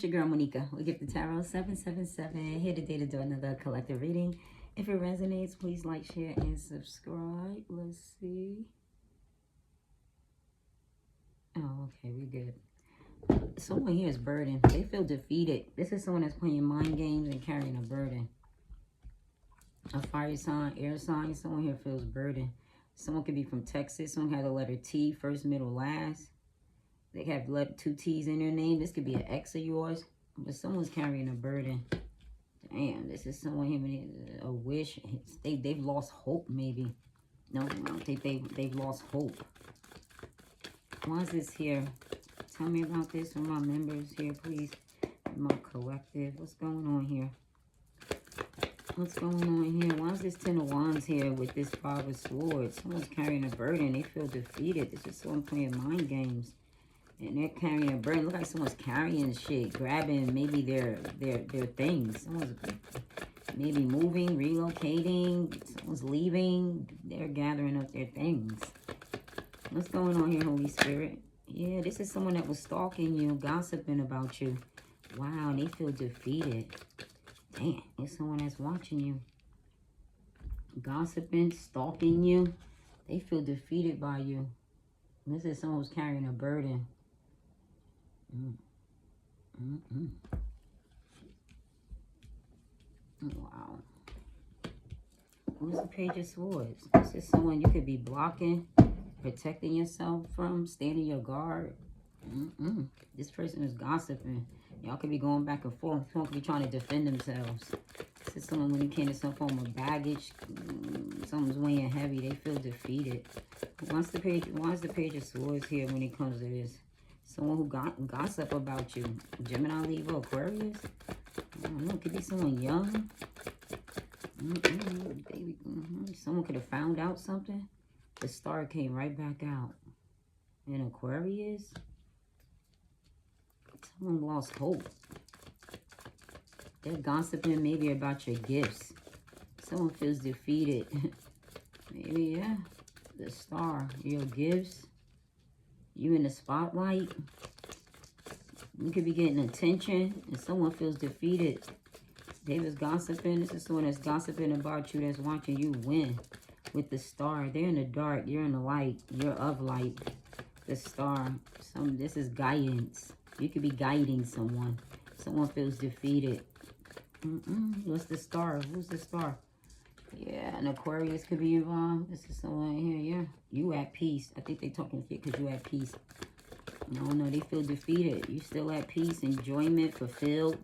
your girl, Monica. We get the Tarot 777. Here today to do another collective reading. If it resonates, please like, share, and subscribe. Let's see. Oh, okay, we good. Someone here is burdened. They feel defeated. This is someone that's playing mind games and carrying a burden. A fire sign, air sign. Someone here feels burdened. Someone could be from Texas. Someone had the letter T, first, middle, last. They have 2 T's in their name. This could be an ex of yours. But someone's carrying a burden. Damn, this is someone here with a wish. They've lost hope, maybe. No, I don't think they've lost hope. Why is this here? Tell me about this for my members here, please. My collective. What's going on here? What's going on here? Why is this 10 of Wands here with this 5 of Swords? Someone's carrying a burden. They feel defeated. This is someone playing mind games. And they're carrying a burden. Look like someone's carrying shit. Grabbing maybe their things. Someone's maybe moving, relocating. Someone's leaving. They're gathering up their things. What's going on here, Holy Spirit? Yeah, this is someone that was stalking you, gossiping about you. Wow, they feel defeated. Damn, it's someone that's watching you. Gossiping, stalking you. They feel defeated by you. This is someone who's carrying a burden. Wow. Who's the Page of Swords? This is someone you could be blocking, protecting yourself from, standing your guard. This person is gossiping. Y'all could be going back and forth. Someone could be trying to defend themselves. This is someone when you came to some form of baggage. Someone's weighing heavy. They feel defeated. Why is the Page of Swords here when it comes to this? Someone who gossip about you. Gemini, Libra, Aquarius. I don't know. It could be someone young. Someone could have found out something. The star came right back out. And Aquarius. Someone lost hope. They're gossiping maybe about your gifts. Someone feels defeated. Maybe, yeah. The star. Your gifts. You in the spotlight. You could be getting attention. And someone feels defeated. They was gossiping. This is someone that's gossiping about you. That's watching you win. With the star. They're in the dark. You're in the light. You're of light. The star. This is guidance. You could be guiding someone. Someone feels defeated. What's the star? Who's the star? Yeah, an Aquarius could be involved. This is someone here, yeah. You at peace. I think they talking shit because you at peace. No, they feel defeated. You still at peace, enjoyment, fulfilled.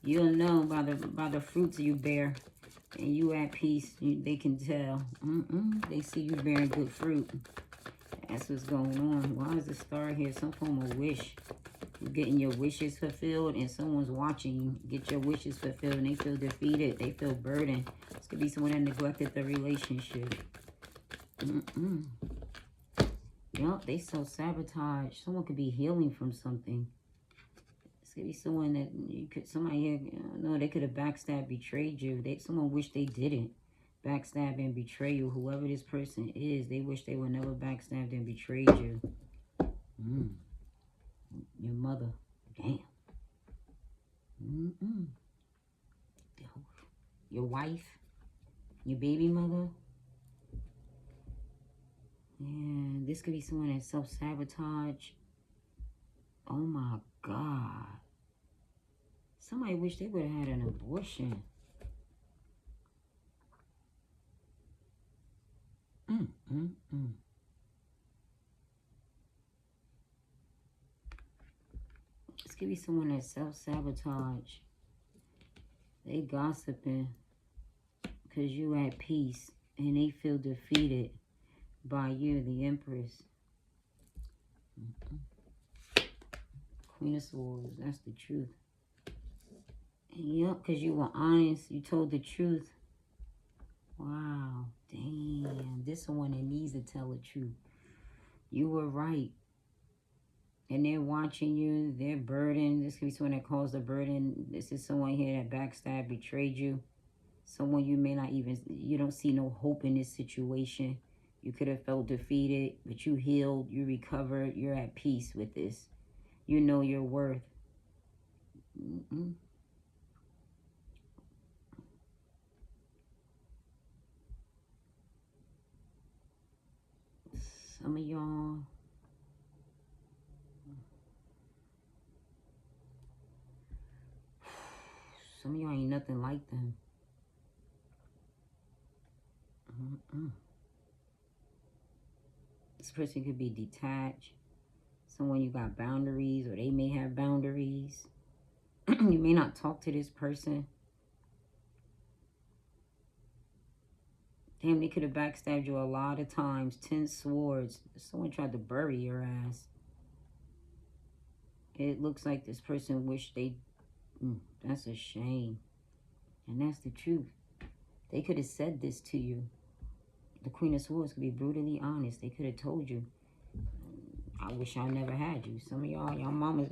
You'll know by the fruits you bear. And you at peace. They can tell. They see you bearing good fruit. That's what's going on. Why is the star here? Some form of wish. You're getting your wishes fulfilled and someone's watching you get your wishes fulfilled and they feel defeated. They feel burdened. This could be someone that neglected the relationship. Yup, they self-sabotage. Someone could be healing from something. This could be someone that somebody here, no, they could have backstabbed, betrayed you. Someone wish they didn't backstab and betray you. Whoever this person is, they wish they would never backstabbed and betrayed you. Your mother. Damn. Your wife. Your baby mother. Yeah, this could be someone that self-sabotage. Oh my God. Somebody wish they would have had an abortion. This could be someone that self-sabotage. They gossiping because you at peace and they feel defeated by you, the Empress. Queen of Swords, that's the truth. Yep, because you were honest. You told the truth. Wow, damn. This is someone that needs to tell the truth. You were right. And they're watching you. They're burdened. This could be someone that caused a burden. This is someone here that backstabbed, betrayed you. Someone you may not even, you don't see no hope in this situation. You could have felt defeated, but you healed, you recovered, you're at peace with this. You know your worth. Some of y'all, ain't nothing like them. This person could be detached. Someone you got boundaries, or they may have boundaries. You may not talk to this person. Damn, they could have backstabbed you a lot of times. 10 swords. Someone tried to bury your ass. It looks like this person wished they... that's a shame. And that's the truth. They could have said this to you. The Queen of Swords could be brutally honest. They could have told you, I wish I never had you. Some of y'all mamas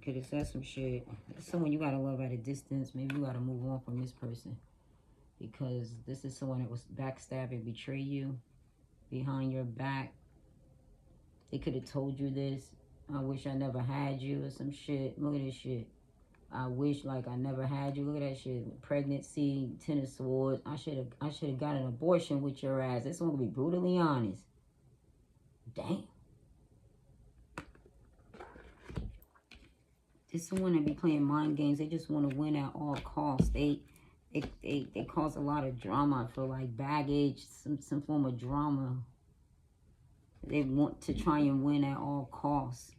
could have said some shit. Someone you gotta love at a distance. Maybe you gotta move on from this person. Because this is someone that was backstab and betray you behind your back. They could have told you this. I wish I never had you, or some shit. Look at this shit. I wish like I never had you. Look at that shit. Pregnancy, 10 of swords. I should have got an abortion with your ass. This one will be brutally honest. Damn. This is someone that be playing mind games. They just want to win at all costs. They cause a lot of drama. I feel like baggage, some form of drama. They want to try and win at all costs.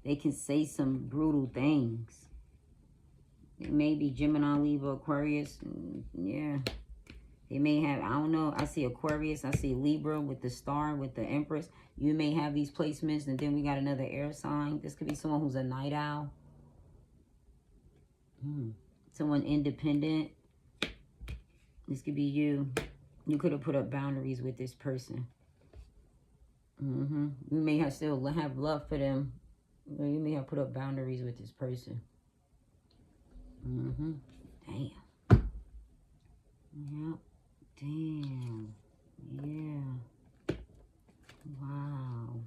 They can say some brutal things. It may be Gemini, Libra, Aquarius. Yeah. They may have, I don't know. I see Aquarius. I see Libra with the star, with the Empress. You may have these placements. And then we got another air sign. This could be someone who's a night owl. Someone independent. This could be you. You could have put up boundaries with this person. You may have still have love for them. Or you may have put up boundaries with this person. Damn. Yep. Damn. Yeah. Wow.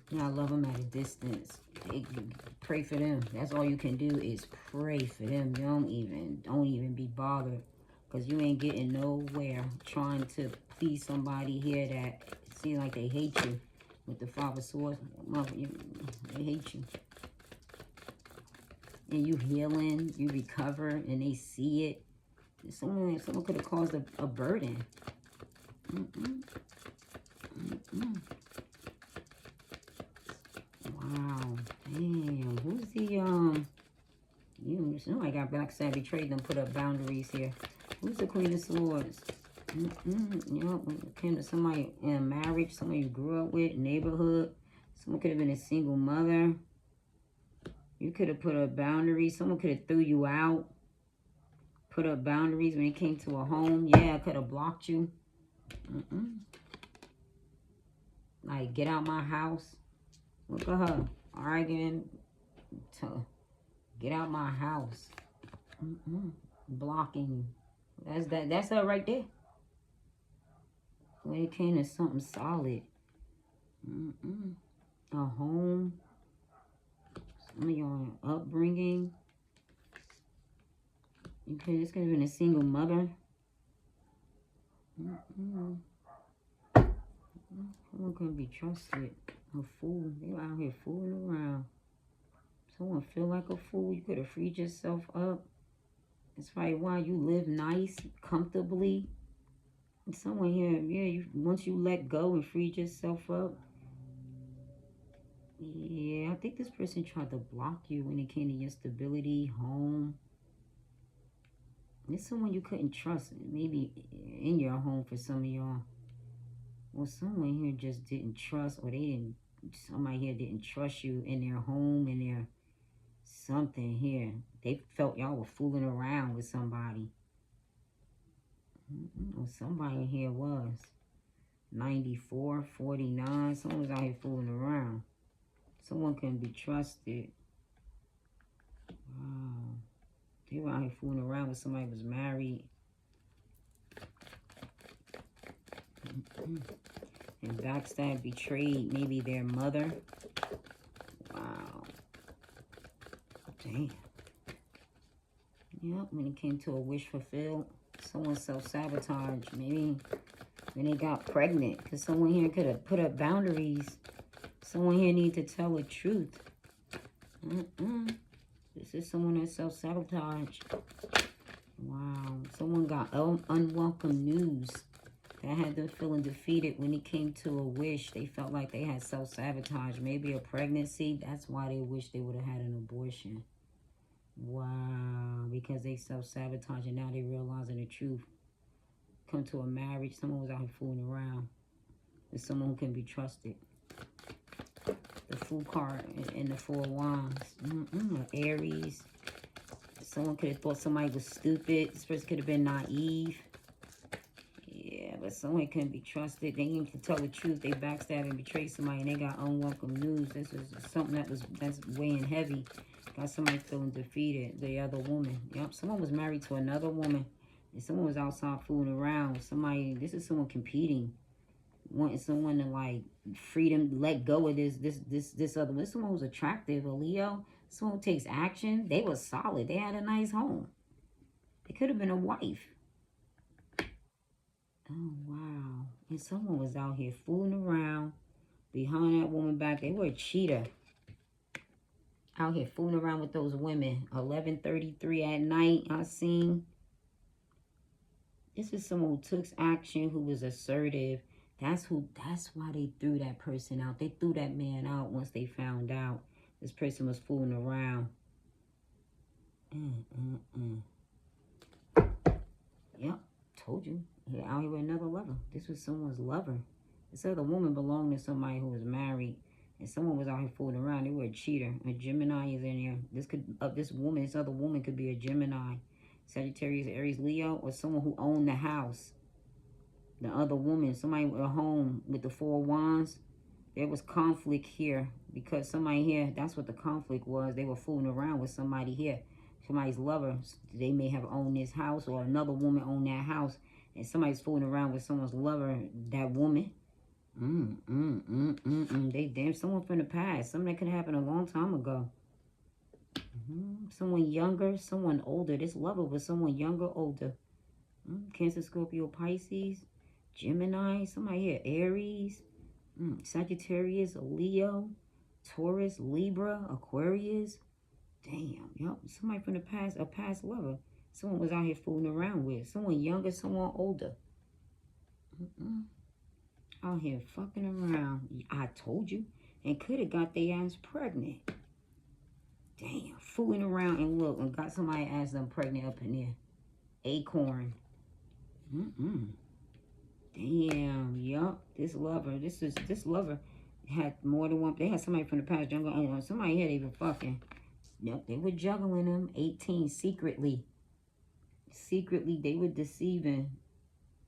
Yeah, I love them at a distance. Pray for them. That's all you can do is pray for them. Don't even be bothered. Because you ain't getting nowhere trying to please somebody here that seems like they hate you. With the Five of Swords, they hate you. And you healing, you recover, and they see it. Someone could have caused a burden. Wow. Damn. Who's the, somebody got backstab, betrayed them, put up boundaries here. Who's the Queen of Swords? Yep, when it came to somebody in marriage, somebody you grew up with, neighborhood. Someone could have been a single mother. You could have put up boundaries. Someone could have threw you out. Put up boundaries when it came to a home. Yeah, I could have blocked you. Like, get out my house. Look at her arguing to get out my house. Blocking you. That's her right there. When it came to something solid. A home. Some of y'all upbringing. Okay, this could have been a single mother. Someone couldn't be trusted. A fool. They were out here fooling around. Someone feel like a fool. You could have freed yourself up. That's probably why you live nice, comfortably. And someone here, yeah, once you let go and freed yourself up. Yeah, I think this person tried to block you when it came to your stability, home. It's someone you couldn't trust. Maybe in your home for some of y'all. Well, someone here just didn't trust, or somebody here didn't trust you in their home, in their something here. They felt y'all were fooling around with somebody. Or somebody here was. 94, 49. Someone was out here fooling around. Someone can be trusted. Wow. They were out here fooling around with somebody who was married. And backstab, betrayed maybe their mother. Damn. Yep, when it came to a wish fulfilled, someone self-sabotaged. Maybe when they got pregnant, because someone here could have put up boundaries. Someone here need to tell the truth. This is someone that self-sabotaged. Wow. Someone got unwelcome news that had them feeling defeated when it came to a wish. They felt like they had self-sabotage. Maybe a pregnancy. That's why they wish they would have had an abortion. Wow. Because they self-sabotage and now they realizing the truth. Come to a marriage. Someone was out here fooling around with someone who can be trusted. The Fool card and the Four of Wands. Aries. Someone could have thought somebody was stupid. This person could have been naive. Yeah, but someone couldn't be trusted. They need to tell the truth. They backstab and betray somebody, and they got unwelcome news. This is something that's weighing heavy. Got somebody feeling defeated. The other woman. Yep, someone was married to another woman, and someone was outside fooling around with somebody. This is someone competing, wanting someone to like freedom, let go of this other. This someone was attractive, a Leo. Someone who takes action. They were solid. They had a nice home. It could have been a wife. Oh, wow. And someone was out here fooling around behind that woman back. They were a cheater. Out here fooling around with those women. 11:33 at night, I seen. This is someone who took action, who was assertive. That's why they threw that person out. They threw that man out once they found out this person was fooling around. Yep, told you. He out here with another lover. This was someone's lover. This other woman belonged to somebody who was married, and someone was out here fooling around. They were a cheater. A Gemini is in here. This other woman could be a Gemini, Sagittarius, Aries, Leo, or someone who owned the house. The other woman, somebody with a home with the Four of Wands. There was conflict here because somebody here, that's what the conflict was. They were fooling around with somebody here. Somebody's lover. They may have owned this house, or another woman owned that house. And somebody's fooling around with someone's lover, that woman. They damn someone from the past. Something that could happen a long time ago. Someone younger, someone older. This lover was someone younger, older. Cancer, Scorpio, Pisces, Gemini. Somebody here, Aries, Sagittarius, Leo, Taurus, Libra, Aquarius. Damn, yep. Somebody from the past, a past lover. Someone was out here fooling around with. Someone younger, someone older. Out here fucking around. I told you. And could have got their ass pregnant. Damn. Fooling around and look. And got somebody ass them pregnant up in there. Acorn. Damn. Yup. This lover. This lover had more than one. They had somebody from the past jungle. Somebody here they were fucking. Yep. They were juggling them. 18 secretly. Secretly, they were deceiving.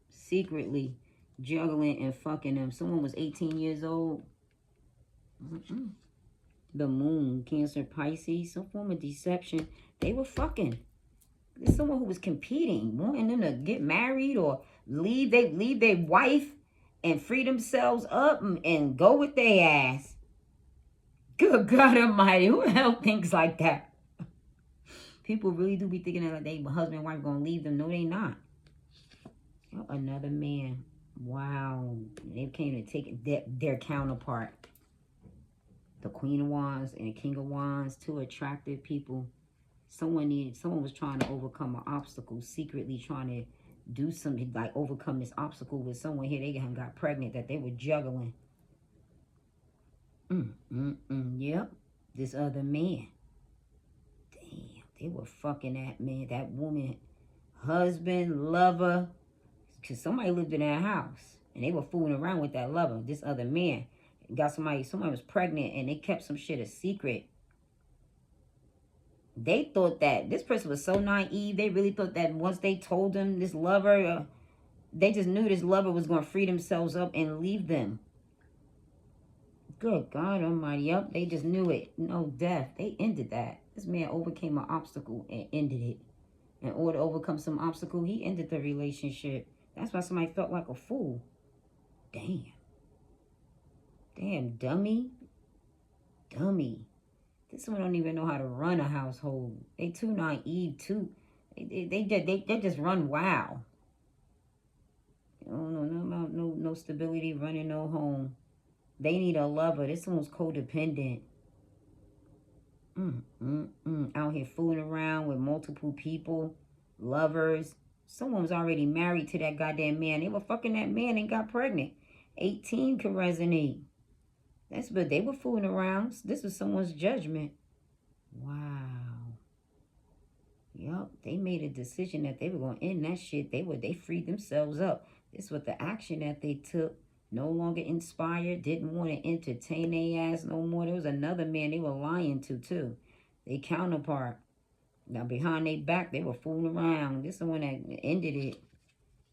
Secretly juggling and fucking them. Someone was 18 years old. The moon, Cancer, Pisces, some form of deception. They were fucking. There's someone who was competing, wanting them to get married or leave their wife and free themselves up and go with their ass. Good God Almighty, who the hell thinks like that? People really do be thinking that they husband and wife gonna leave them. No, they not. Oh, another man. Wow. They came to take their counterpart. The Queen of Wands and the King of Wands. Two attractive people. Someone was trying to overcome an obstacle. Secretly trying to do something, like overcome this obstacle with someone here. They got pregnant that they were juggling. Yep. This other man. They were fucking that man, that woman, husband, lover. Because somebody lived in that house. And they were fooling around with that lover, this other man. Got somebody was pregnant and they kept some shit a secret. They thought that this person was so naive. They really thought that once they told them this lover, they just knew this lover was going to free themselves up and leave them. Good God Almighty. Yep, they just knew it. No death. They ended that. This man overcame an obstacle and ended it. In order to overcome some obstacle, he ended the relationship. That's why somebody felt like a fool. Damn. Damn, dummy. Dummy. This one don't even know how to run a household. They too naive, too. They just run wild. They don't know nothing about no stability, running no home. They need a lover. This one's codependent. Out here fooling around with multiple people, lovers. Someone was already married to that goddamn man. They were fucking that man and got pregnant. 18 can resonate. But they were fooling around. This was someone's judgment. Wow. Yup, they made a decision that they were going to end that shit. They freed themselves up. This was the action that they took. No longer inspired. Didn't want to entertain their ass no more. There was another man they were lying to, too. They counterpart. Now, behind their back, they were fooling around. This is the one that ended it.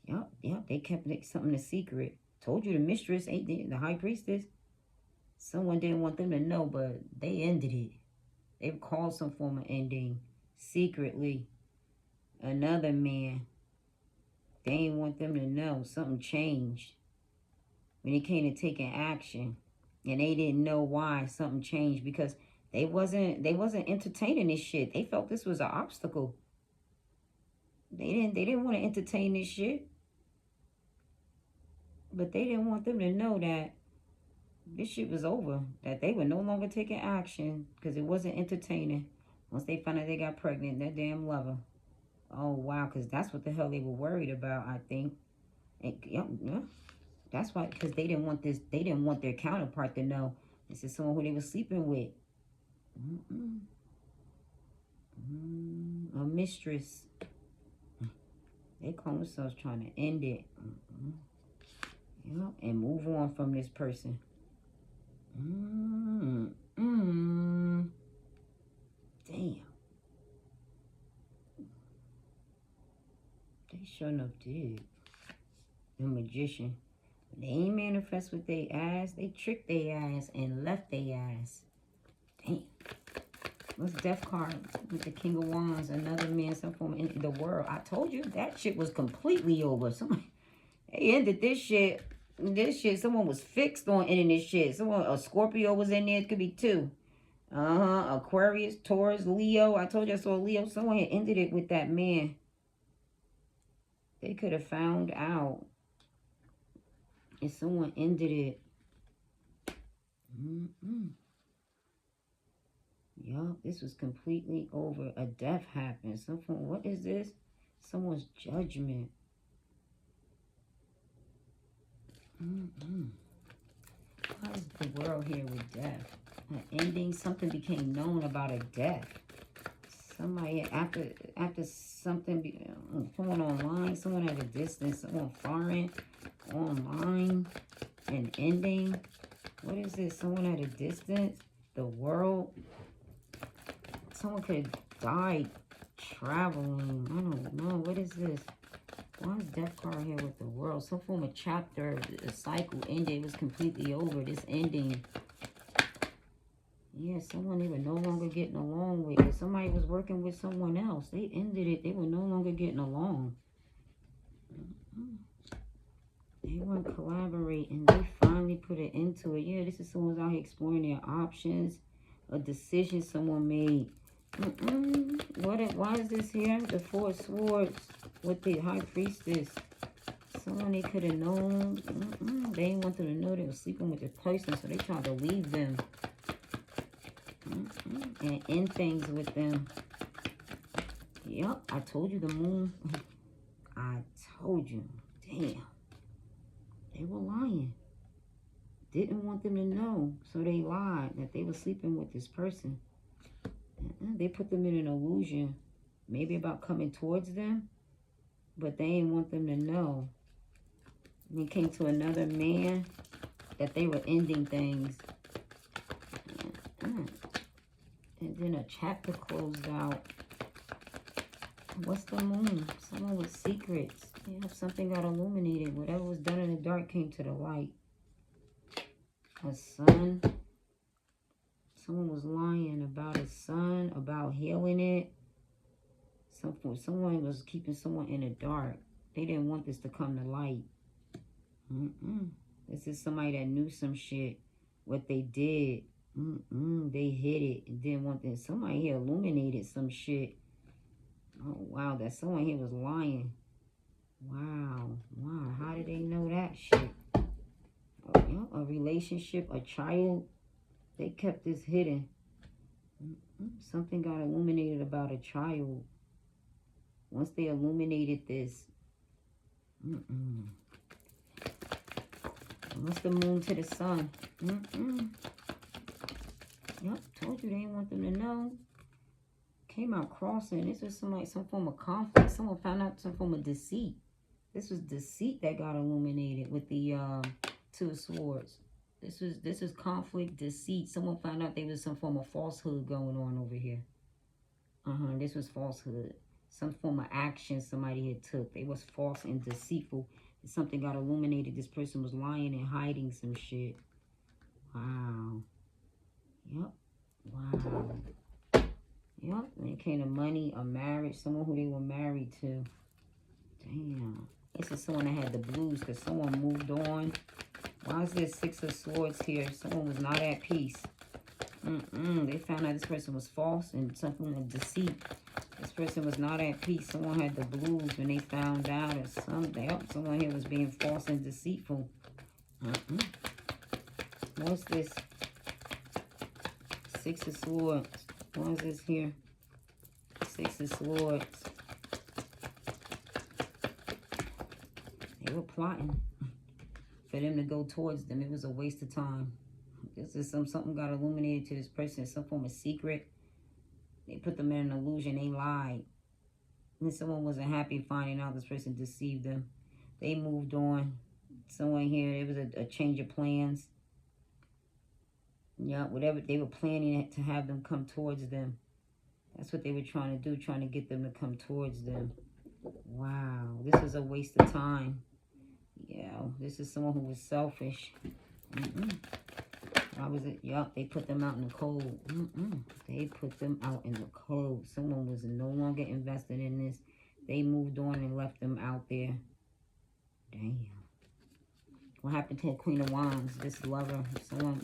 Yup, they kept something a secret. Told you the mistress, the high priestess. Someone didn't want them to know, but they ended it. They caused some form of ending. Secretly. Another man. They didn't want them to know. Something changed. When it came to taking action. And they didn't know why something changed. Because they wasn't entertaining this shit. They felt this was an obstacle. They didn't want to entertain this shit. But they didn't want them to know that this shit was over. That they were no longer taking action because it wasn't entertaining. Once they found out they got pregnant, that damn lover. Oh, wow, because that's what the hell they were worried about, I think. And, yeah. That's why, because they didn't want this, they didn't want their counterpart to know this is someone who they were sleeping with. A mistress. They call themselves trying to end it. Yep, and move on from this person. Damn. They sure enough did. The magician. They ain't manifest with their ass. They tricked their ass and left their ass. Damn. What's Death card with the King of Wands? Another man, some form in the world. I told you that shit was completely over. Somebody, they ended this shit. Someone was fixed on ending this shit. A Scorpio was in there. It could be two. Aquarius, Taurus, Leo. I told you I saw Leo. Someone had ended it with that man. They could have found out if someone ended it. Yup, this was completely over. A death happened. What is this? Someone's judgment. Why is the world here with death? An ending, something became known about a death. Somebody, after something, someone online, someone at a distance, someone foreign, online, an ending. What is this? Someone at a distance, the world. Someone could have died traveling. I don't know. What is this? Why is Death card here with the world? Some form of chapter, a cycle ended. It was completely over. This ending. Yeah, someone they were no longer getting along with. Somebody was working with someone else. They ended it. They were no longer getting along. They weren't collaborating. They finally put an end to it. Yeah, this is someone's out here exploring their options. A decision someone made. Why is this here? The Four of Swords with the High Priestess. Someone they could have known. They didn't want them to know they were sleeping with the person, so they tried to leave them. And end things with them. Yup, I told you the moon. I told you. Damn. They were lying. Didn't want them to know, so they lied that they were sleeping with this person. They put them in an illusion, maybe about coming towards them, but they didn't want them to know. When it came to another man, that they were ending things. And then a chapter closed out. What's the moon? Someone with secrets. Yeah, something got illuminated. Whatever was done in the dark came to the light. A son. Someone was lying about his son, about healing it. Someone was keeping someone in the dark. They didn't want this to come to light. This is somebody that knew some shit. What they did. They hid it and didn't want that. Somebody here illuminated some shit. Oh, wow. That someone here was lying. Wow. Wow. How did they know that shit? Oh, yeah, a relationship, a child. They kept this hidden. Something got illuminated about a child. Once they illuminated this. What's the moon to the sun? Yep, told you they didn't want them to know. Came out crossing. This was some form of conflict. Someone found out some form of deceit. This was deceit that got illuminated with the Two of Swords. This is conflict, deceit. Someone found out there was some form of falsehood going on over here. This was falsehood. Some form of action somebody had took. They was false and deceitful. Something got illuminated. This person was lying and hiding some shit. Wow. Yep. Wow. Yep. When it came to money or marriage, someone who they were married to. Damn. This is someone that had the blues because someone moved on. Why is there Six of Swords here? Someone was not at peace. They found out this person was false and something of deceit. This person was not at peace. Someone had the blues when they found out or something. Someone here was being false and deceitful. What's this? Six of Swords. What is this here? Six of Swords. They were plotting for them to go towards them. It was a waste of time. This is something got illuminated to this person. Some form of secret. They put them in an illusion. They lied. And someone wasn't happy finding out this person deceived them. They moved on. Someone here, it was a change of plans. Yeah, whatever they were planning to have them come towards them. That's what they were trying to do, trying to get them to come towards them. Wow, this is a waste of time. Yeah, this is someone who was selfish. Why was it? Yup, they put them out in the cold. They put them out in the cold. Someone was no longer invested in this. They moved on and left them out there. Damn. What happened to the Queen of Wands? This lover, someone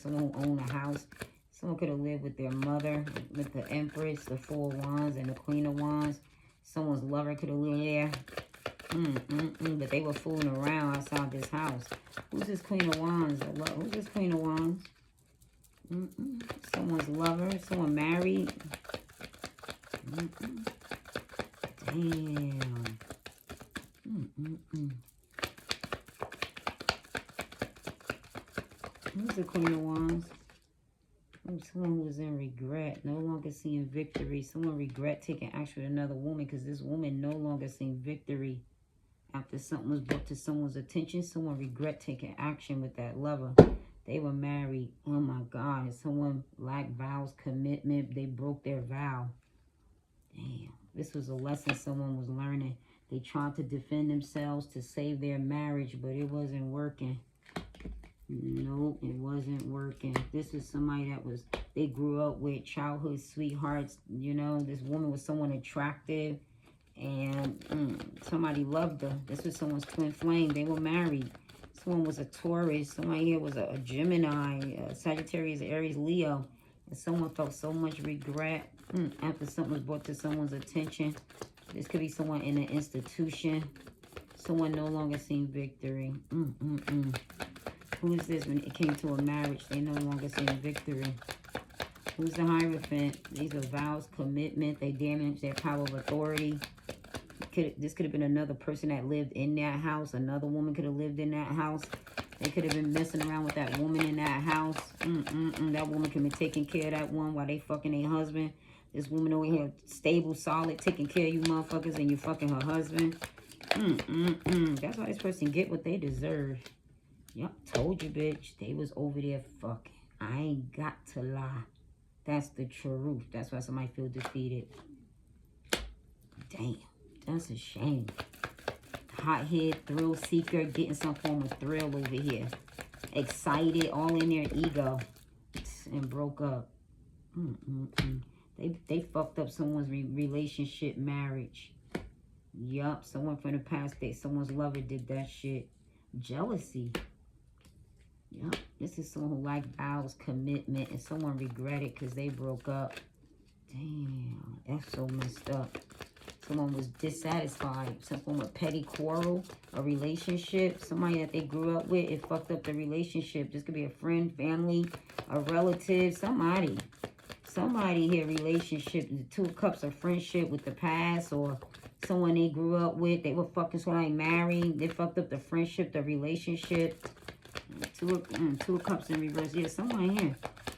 who owned a house. Someone could have lived with their mother, with the Empress, the Four of Wands, and the Queen of Wands. Someone's lover could have lived there. But they were fooling around outside this house. Who's this Queen of Wands? Who's this Queen of Wands? Someone's lover. Someone married. Damn. Who's the Queen of Wands? Oh, someone who was in regret. No longer seeing victory. Someone regret taking action with another woman because this woman no longer seen victory. After something was brought to someone's attention, someone regret taking action with that lover. They were married. Oh my God. And someone lacked vows, commitment. They broke their vow. Damn. This was a lesson someone was learning. They tried to defend themselves to save their marriage, but it wasn't working. No, it wasn't working. This is somebody that was, they grew up with childhood sweethearts. You know, this woman was someone attractive. And somebody loved her. This was someone's twin flame. They were married. Someone was a Taurus. Somebody here was a Gemini, Sagittarius, Aries, Leo. And someone felt so much regret after something was brought to someone's attention. This could be someone in an institution. Someone no longer seen victory. Who is this when it came to a marriage? They no longer seen victory. Who's the Hierophant? These are vows, commitment. They damage their power of authority. This could have been another person that lived in that house. Another woman could have lived in that house. They could have been messing around with that woman in that house. That woman could be taking care of that one while they fucking their husband. This woman over here, stable, solid, taking care of you motherfuckers, and you fucking her husband. That's why this person get what they deserve. Yup, told you, bitch. They was over there fucking. I ain't got to lie. That's the truth. That's why somebody feel defeated. Damn. That's a shame. Hothead, thrill seeker, getting some form of thrill over here. Excited, all in their ego. And broke up. They fucked up someone's relationship, marriage. Yup, someone from the past, someone's lover did that shit. Jealousy. Yep. This is someone who liked vows, commitment, and someone regretted because they broke up. Damn, that's so messed up. Someone was dissatisfied. Some form of petty quarrel, a relationship, somebody that they grew up with, it fucked up the relationship. This could be a friend, family, a relative, somebody. Somebody here, relationship, the 2 of Cups of friendship with the past, or someone they grew up with. They were fucking somebody married. They fucked up the friendship, the relationship. Two of Cups in reverse. Yeah, someone here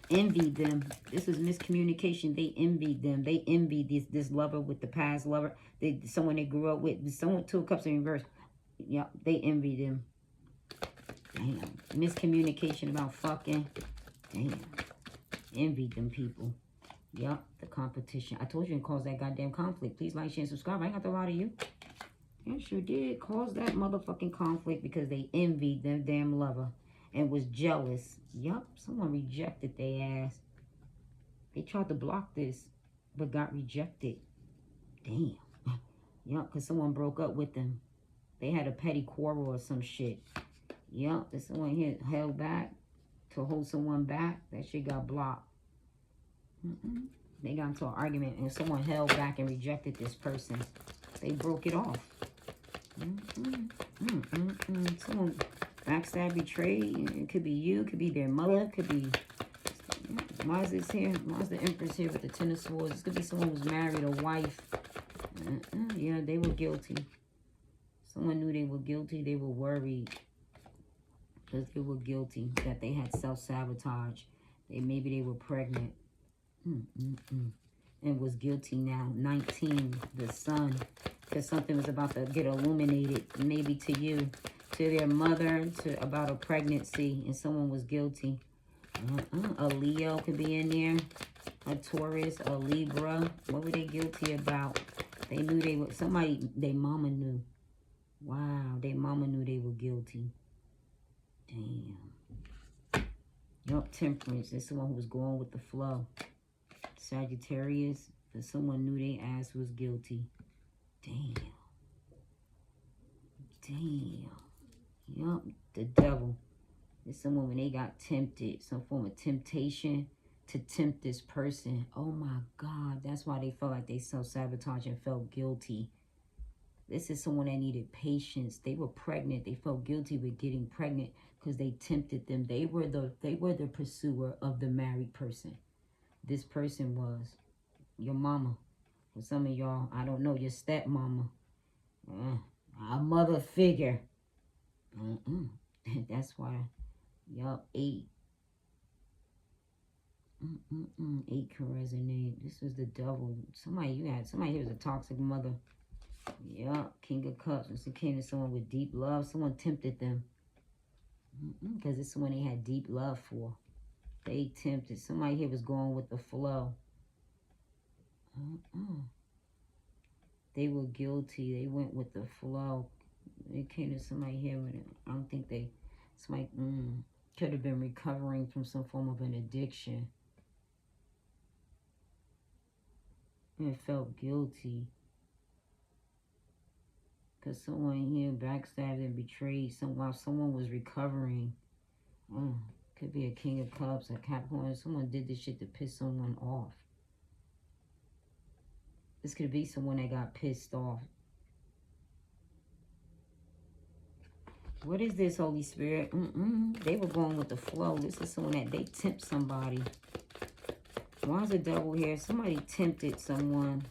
envied them. This is miscommunication. They envied them. They envied this lover with the past lover. Someone they grew up with. Someone 2 of Cups in reverse. Yep, they envied them. Damn. Miscommunication about fucking. Damn. Envied them people. Yep, the competition. I told you it caused that goddamn conflict. Please like, share, and subscribe. I ain't got to lie to you. Yes, you did cause that motherfucking conflict because they envied their damn lover and was jealous. Yup, someone rejected their ass. They tried to block this, but got rejected. Damn. Yup, because someone broke up with them. They had a petty quarrel or some shit. Yup, there's someone here held back to hold someone back. That shit got blocked. They got into an argument and someone held back and rejected this person. They broke it off. Someone backstab, betrayed. It could be you, it could be their mother, it could be. Why is this here? Why is the Empress here with the 10 of Swords? This could be someone who's married, a wife. Yeah, they were guilty. Someone knew they were guilty. They were worried because they were guilty that they had self-sabotage. Maybe they were pregnant. And was guilty now. 19, the sun. Because something was about to get illuminated, maybe to you, to their mother, about a pregnancy, and someone was guilty. A Leo could be in there, a Taurus, a Libra. What were they guilty about? They knew they were, somebody, their mama knew. Wow, their mama knew they were guilty. Damn. Yup, Temperance. There's someone who was going with the flow. Sagittarius, that someone knew their ass was guilty. Damn. Damn. Yup, the devil. There's someone when they got tempted, some form of temptation to tempt this person. Oh my God, that's why they felt like they self-sabotage and felt guilty. This is someone that needed patience. They were pregnant. They felt guilty with getting pregnant because they tempted them. They were the pursuer of the married person. This person was your mama. For some of y'all, I don't know, your stepmama. A mother figure. That's why. Yup, 8. 8 can resonate. This was the devil. Somebody here was a toxic mother. Yup, King of Cups. This came to someone with deep love. Someone tempted them. Because it's someone they had deep love for. They tempted. Somebody here was going with the flow. They were guilty. They went with the flow. They came to somebody here with it. I don't think they... Somebody could have been recovering from some form of an addiction. And felt guilty. Because someone here backstabbed and betrayed while someone was recovering. Could be a King of Cups, a Capricorn. Someone did this shit to piss someone off. This could be someone that got pissed off. What is this, Holy Spirit? They were going with the flow. This is someone that they tempt somebody. Why is the devil here? Somebody tempted someone.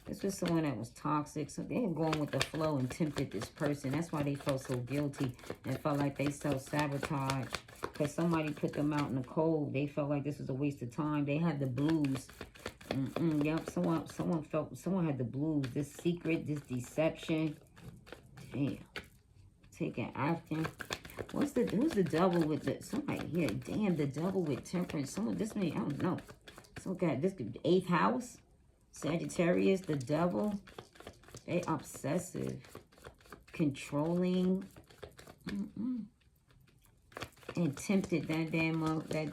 This was someone that was toxic. So they were going with the flow and tempted this person. That's why they felt so guilty and felt like they self-sabotaged. Because somebody put them out in the cold. They felt like this was a waste of time. They had the blues. Yep, someone had the blues. This secret, this deception. Damn. Taking action. Who's the devil with the, somebody here? Damn, the devil with temperance. This may, I don't know. Some guy, this could be 8th house. Sagittarius, the devil. They obsessive. Controlling. And tempted that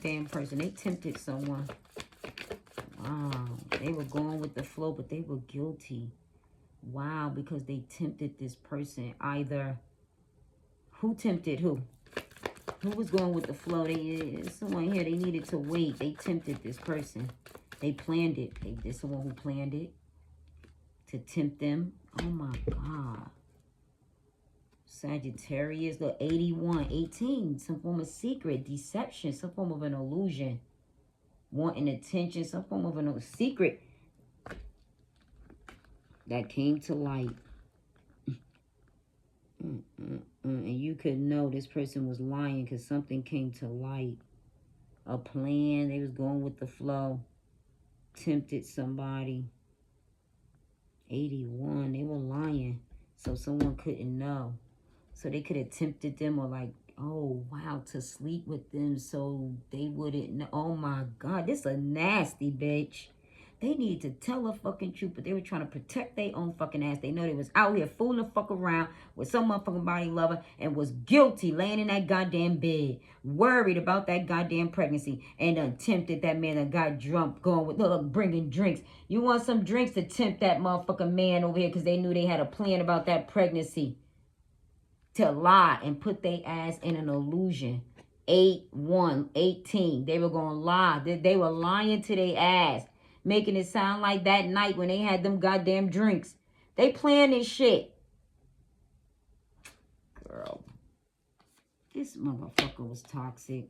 damn person. They tempted someone. Wow. They were going with the flow, but they were guilty. Wow, because they tempted this person. Either, who tempted who? Who was going with the flow? Someone here, they needed to wait. They tempted this person. They planned it. There's someone who planned it to tempt them. Oh my God. Sagittarius, the 81, 18. Some form of secret, deception, some form of an illusion. Wanting attention, some form of a secret that came to light. And you could know this person was lying because something came to light. A plan, they was going with the flow. Tempted somebody. 81, they were lying. So someone couldn't know. So they could have tempted them or like, oh, wow, to sleep with them so they wouldn't know. Oh, my God, this a nasty bitch. They needed to tell the fucking truth, but they were trying to protect their own fucking ass. They know they was out here fooling the fuck around with some motherfucking body lover and was guilty laying in that goddamn bed, worried about that goddamn pregnancy, and tempted that man that got drunk, going with, look, bringing drinks. You want some drinks to tempt that motherfucking man over here because they knew they had a plan about that pregnancy. To lie and put their ass in an illusion. 8-1, 18. They were going to lie. They were lying to their ass. Making it sound like that night when they had them goddamn drinks. They planned this shit. Girl. This motherfucker was toxic.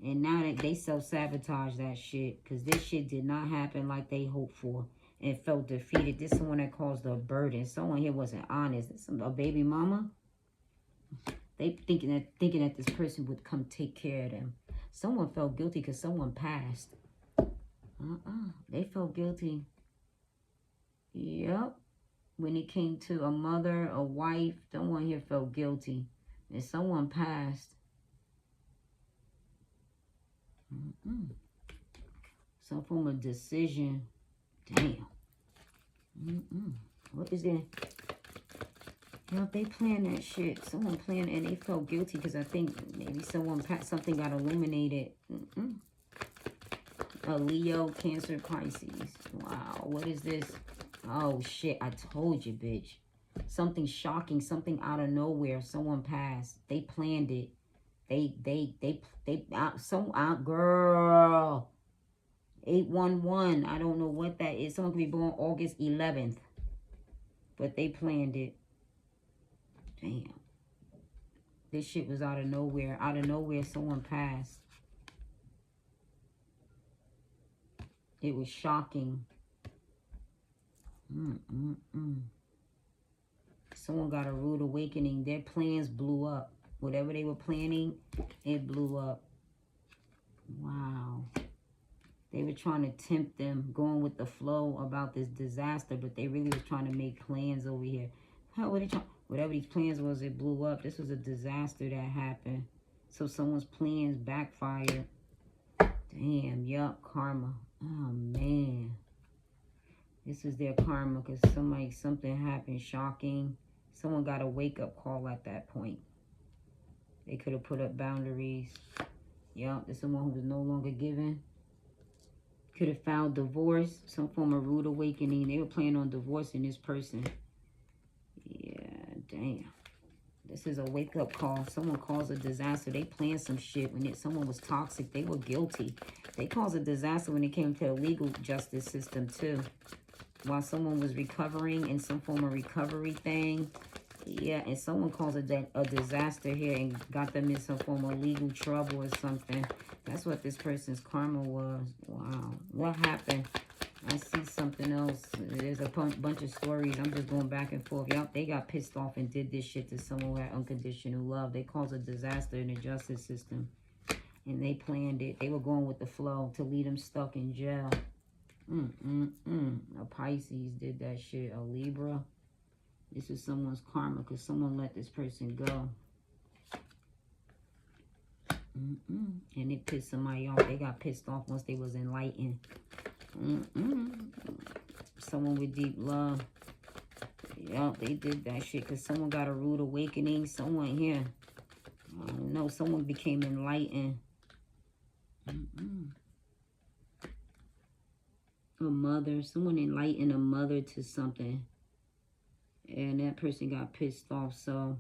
And now that they self-sabotage that shit. Because this shit did not happen like they hoped for. And felt defeated. This is one that caused a burden. Someone here wasn't honest. This is a baby mama. They thinking that this person would come take care of them. Someone felt guilty because someone passed. They felt guilty. Yep. When it came to a mother, a wife, someone here felt guilty. And someone passed. Some form of decision. Damn. What is that? Yep, they planned that shit. Someone planned and they felt guilty because I think maybe something got illuminated. A Leo, Cancer, Pisces. Wow, what is this? Oh shit, I told you, bitch. Something shocking, something out of nowhere. Someone passed. They planned it. Girl. 811. I don't know what that is. Someone could be born August 11th. But they planned it. Damn. This shit was out of nowhere. Out of nowhere, someone passed. It was shocking. Someone got a rude awakening. Their plans blew up. Whatever they were planning, it blew up. Wow. They were trying to tempt them, going with the flow about this disaster, but they really was trying to make plans over here. How were they trying? Whatever these plans was, it blew up. This was a disaster that happened. So someone's plans backfired. Damn, yup, karma. Oh, man. This is their karma because something happened shocking. Someone got a wake-up call at that point. They could have put up boundaries. Yup, there's someone who was no longer giving. Could have filed divorce, some form of rude awakening. They were planning on divorcing this person. Yeah, damn. This is a wake-up call. Someone caused a disaster. They planned some shit. When someone was toxic, they were guilty. They caused a disaster when it came to the legal justice system, too. While someone was recovering in some form of recovery thing. Yeah, and someone caused a disaster here and got them in some form of legal trouble or something. That's what this person's karma was. Wow. What happened? I see something else. There's a bunch of stories. I'm just going back and forth. Y'all, they got pissed off and did this shit to someone who had unconditional love. They caused a disaster in the justice system. And they planned it. They were going with the flow to leave them stuck in jail. A Pisces did that shit. A Libra. This is someone's karma because someone let this person go. And it pissed somebody off. They got pissed off once they was enlightened. Someone with deep love. Yup, they did that shit because someone got a rude awakening. Someone here. I don't know. Someone became enlightened. A mother. Someone enlightened a mother to something. And that person got pissed off. So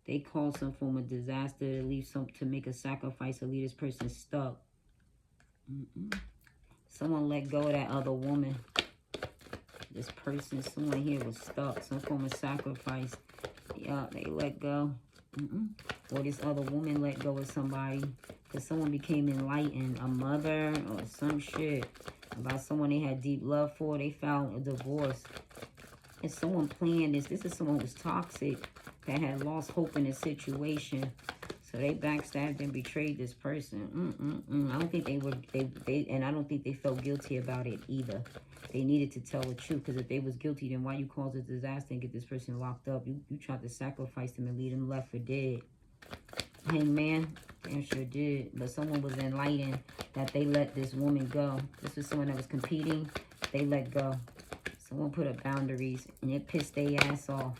They caused some form of disaster to leave to make a sacrifice to leave this person stuck. Someone let go of that other woman. This person, someone here was stuck. Some form of sacrifice. Yeah, they let go. Or this other woman let go of somebody. Because someone became enlightened. A mother or some shit. About someone they had deep love for. They found a divorce. And someone planned this. This is someone who was toxic. That had lost hope in the situation. So they backstabbed and betrayed this person. I don't think and I don't think they felt guilty about it either. They needed to tell the truth, because if they was guilty, then why you cause a disaster and get this person locked up? You tried to sacrifice them and leave them left for dead. Hey man, damn sure did. But someone was enlightened that they let this woman go. This was someone that was competing. They let go. Someone put up boundaries and it pissed their ass off.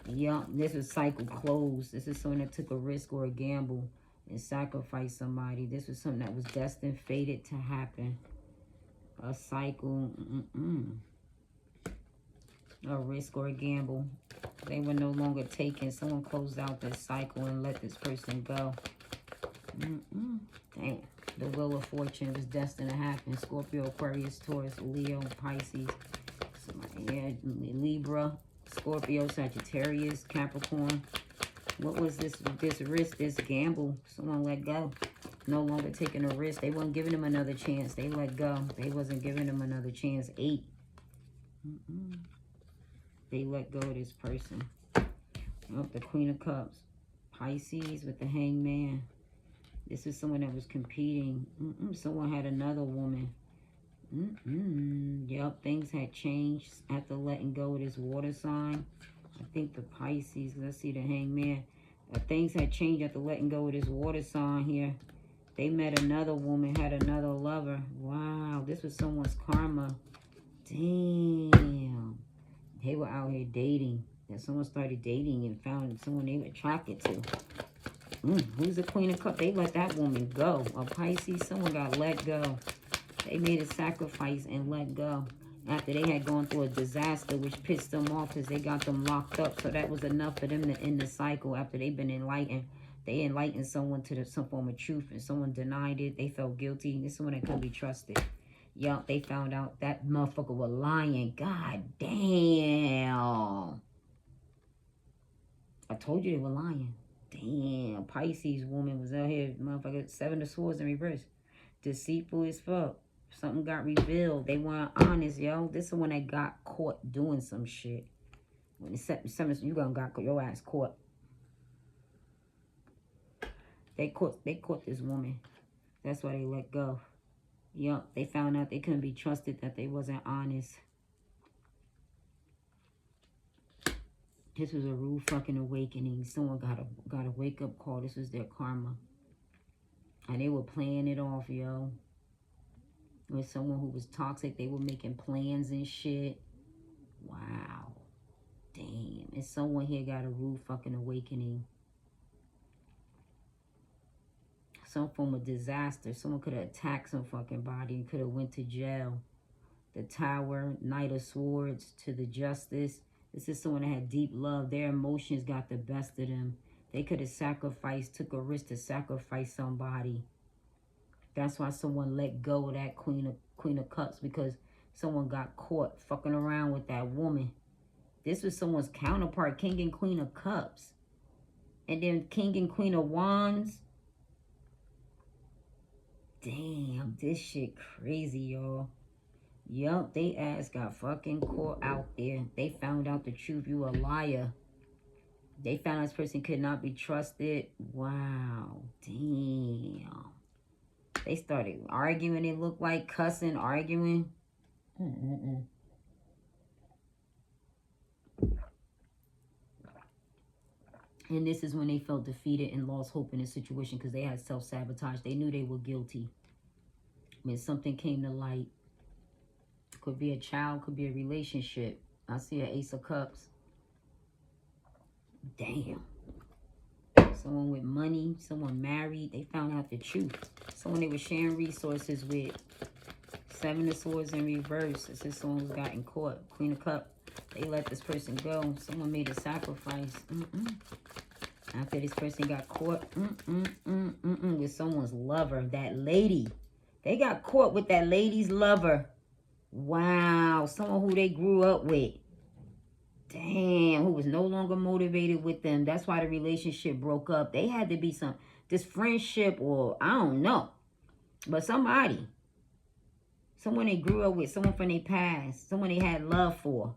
Yeah, this was cycle closed. This is someone that took a risk or a gamble and sacrificed somebody. This was something that was destined, fated to happen. A cycle, a risk or a gamble. They were no longer taken. Someone closed out this cycle and let this person go. Damn. The wheel of fortune was destined to happen. Scorpio, Aquarius, Taurus, Leo, Pisces. Somebody, yeah, Libra, Scorpio, Sagittarius, Capricorn. What was this risk, this gamble? Someone let go. No longer taking a risk. They weren't giving them another chance. They let go. They wasn't giving them another chance. 8. They let go of this person. Oh, the Queen of Cups. Pisces with the Hangman. This is someone that was competing. Someone had another woman. Yep, things had changed after letting go of this water sign. I think the Pisces, let's see the Hangman. Things had changed after letting go of this water sign here. They met another woman, had another lover. Wow, this was someone's karma. Damn. They were out here dating. That someone started dating and found someone they were attracted to. Who's the Queen of Cups? They let that woman go. A Pisces, someone got let go. They made a sacrifice and let go. After they had gone through a disaster, which pissed them off because they got them locked up. So that was enough for them to end the cycle after they've been enlightened. They enlightened someone to some form of truth, and someone denied it. They felt guilty. This is someone that couldn't be trusted. Yup, they found out that motherfucker was lying. God damn. I told you they were lying. Damn. Pisces woman was out here, motherfucker, 7 of Swords in reverse. Deceitful as fuck. Something got revealed. They weren't honest, yo. This is the one that got caught doing some shit. When it's 7, you gonna got your ass caught. They caught this woman. That's why they let go. Yup, they found out they couldn't be trusted, that they wasn't honest. This was a rude fucking awakening. Someone got a wake-up call. This was their karma. And they were playing it off, yo. With someone who was toxic, they were making plans and shit. Wow. Damn. And someone here got a rude fucking awakening. Some form of disaster. Someone could have attacked some fucking body and could have went to jail. The Tower, Knight of Swords to the Justice. This is someone that had deep love. Their emotions got the best of them. They could have sacrificed, took a risk to sacrifice somebody. That's why someone let go of that Queen of Cups, because someone got caught fucking around with that woman. This was someone's counterpart, King and Queen of Cups. And then King and Queen of Wands. Damn, this shit crazy, y'all. Yup, they ass got fucking caught out there. They found out the truth. You a liar. They found this person could not be trusted. Wow. Damn. They started arguing. It looked like cussing, arguing. And this is when they felt defeated and lost hope in the situation, because they had self-sabotage. They knew they were guilty. When something came to light, could be a child, could be a relationship. I see an Ace of Cups. Damn. Someone with money, someone married. They found out the truth. Someone they were sharing resources with. 7 of Swords in reverse. This is someone who's gotten caught. Queen of Cups. They let this person go. Someone made a sacrifice. After this person got caught with someone's lover, that lady. They got caught with that lady's lover. Wow. Someone who they grew up with. Damn. Who was no longer motivated with them. That's why the relationship broke up. They had to be this friendship or I don't know. But somebody. Someone they grew up with. Someone from their past. Someone they had love for.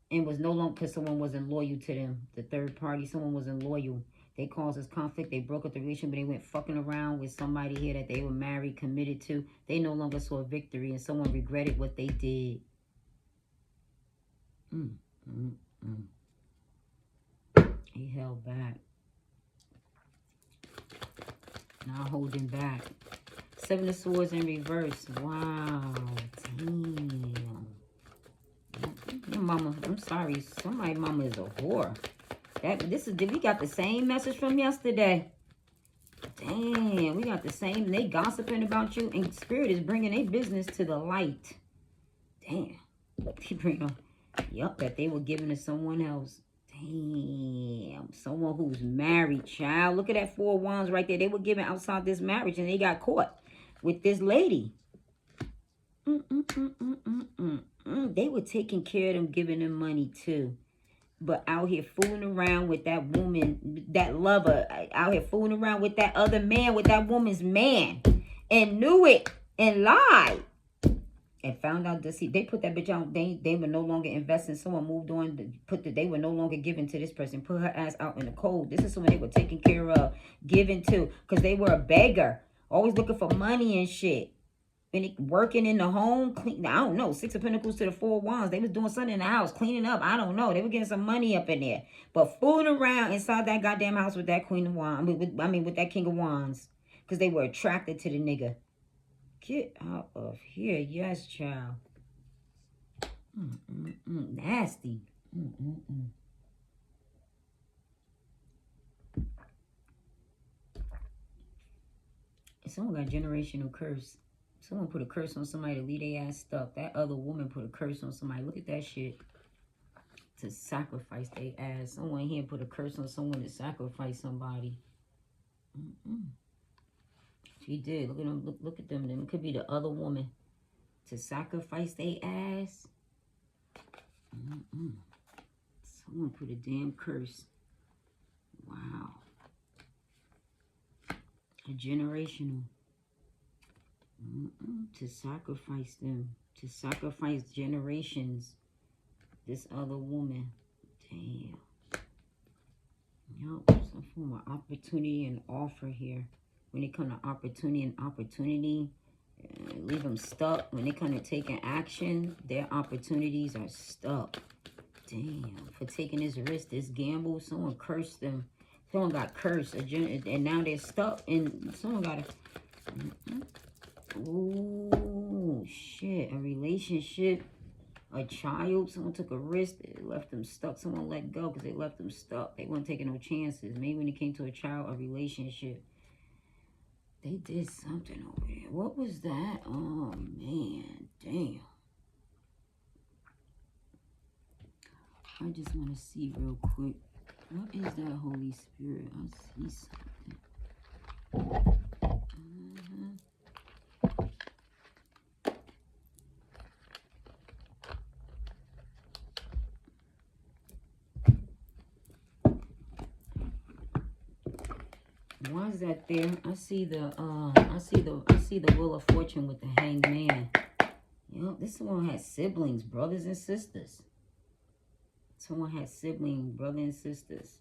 And was no longer because someone wasn't loyal to them. The third party, someone wasn't loyal. They caused this conflict. They broke up the relationship, but they went fucking around with somebody here that they were married, committed to. They no longer saw victory, and someone regretted what they did. He held back. Not holding back. Seven of Swords in reverse. Wow. Damn. Your mama, I'm sorry. Somebody mama is a whore. We got the same message from yesterday. Damn, we got the same. They gossiping about you, and Spirit is bringing their business to the light. Damn. He bring them. Yup, that they were giving to someone else. Damn. Someone who's married, child. Look at that 4 of Wands right there. They were giving outside this marriage, and they got caught with this lady. They were taking care of them, giving them money too. But out here fooling around with that woman, that lover, out here fooling around with that other man, with that woman's man. And knew it and lied. And found out this. They put that bitch out. They were no longer investing. Someone moved on. They were no longer giving to this person. Put her ass out in the cold. This is someone they were taking care of, giving to. Because they were a beggar. Always looking for money and shit. And working in the home, clean. I don't know. 6 of Pentacles to the 4 of Wands. They was doing something in the house, cleaning up. I don't know. They were getting some money up in there, but fooling around inside that goddamn house with that Queen of Wands. With that King of Wands, because they were attracted to the nigga. Get out of here, yes, child. Nasty. Someone got generational curse. Someone put a curse on somebody to leave their ass stuck. That other woman put a curse on somebody. Look at that shit. To sacrifice their ass. Someone here put a curse on someone to sacrifice somebody. She did. Look at them. Look at them. It could be the other woman. To sacrifice their ass. Someone put a damn curse. Wow. A generational. To sacrifice them. To sacrifice generations. This other woman. Damn. Yup. Some form of opportunity and offer here. When they come to opportunity, leave them stuck. When they come to taking action, their opportunities are stuck. Damn. For taking this risk, this gamble, someone cursed them. Someone got cursed. And now they're stuck. And someone got ooh, shit. A relationship. A child. Someone took a risk. It left them stuck. Someone let go because they left them stuck. They weren't taking no chances. Maybe when it came to a child, a relationship. They did something over there. What was that? Oh, man. Damn. I just want to see real quick. What is that, Holy Spirit? I see something. Why is that there? I see the Wheel of Fortune with the Hanged Man. You know, this one has siblings, brothers and sisters. Someone had siblings, brothers and sisters.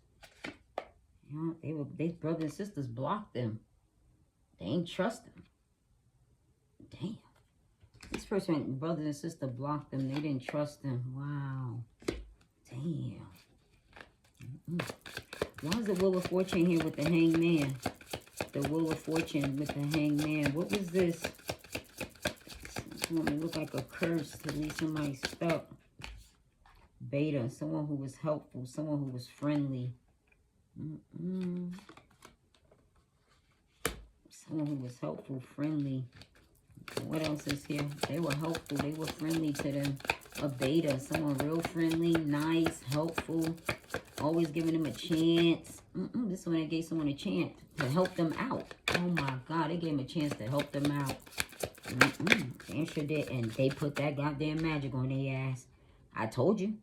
You know, they brothers and sisters blocked them. They ain't trust them. Damn. This person, brothers and sister, blocked them. They didn't trust them. Wow. Damn. Why is the Wheel of Fortune here with the Hanged Man? The Wheel of Fortune with the Hanged Man. What was this? This woman looked like a curse to leave somebody stuck. Beta. Someone who was helpful. Someone who was friendly. Someone who was helpful, friendly. What else is here? They were helpful. They were friendly to them. A beta. Someone real friendly, nice, helpful. Always giving them a chance. This one that gave someone a chance to help them out. Oh my God, they gave them a chance to help them out. Damn sure did. And they put that goddamn magic on their ass. I told you.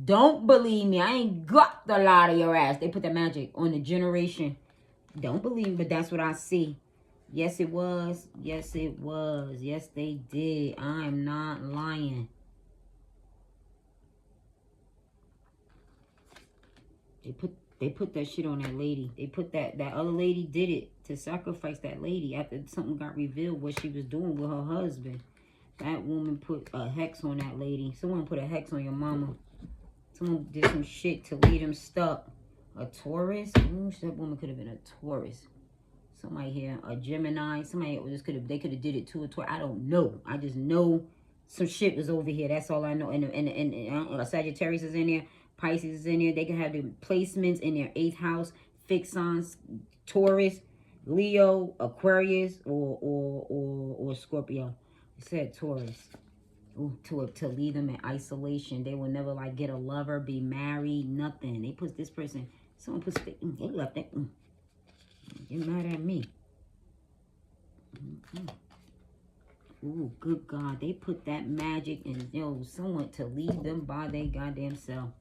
Don't believe me. I ain't got the lot of your ass. They put the magic on the generation. Don't believe me, but that's what I see. Yes, it was. Yes, it was. Yes, they did. I'm not lying. They put that shit on that lady. They put that other lady did it to sacrifice that lady after something got revealed what she was doing with her husband. That woman put a hex on that lady. Someone put a hex on your mama. Someone did some shit to leave them stuck. A Taurus? Ooh, that woman could have been a Taurus. Somebody here, a Gemini. Somebody just could have. They could have did it to a Taurus. I don't know. I just know some shit was over here. That's all I know. And Sagittarius is in there. Pisces is in there. They can have the placements in their 8th house. Fixed signs, Taurus, Leo, Aquarius, or Scorpio. It said Taurus. Ooh, to leave them in isolation. They will never like get a lover, be married, nothing. They put this person. Someone puts. They left that. Get mad at me. Ooh, good God. They put that magic in, someone to leave them by their goddamn self.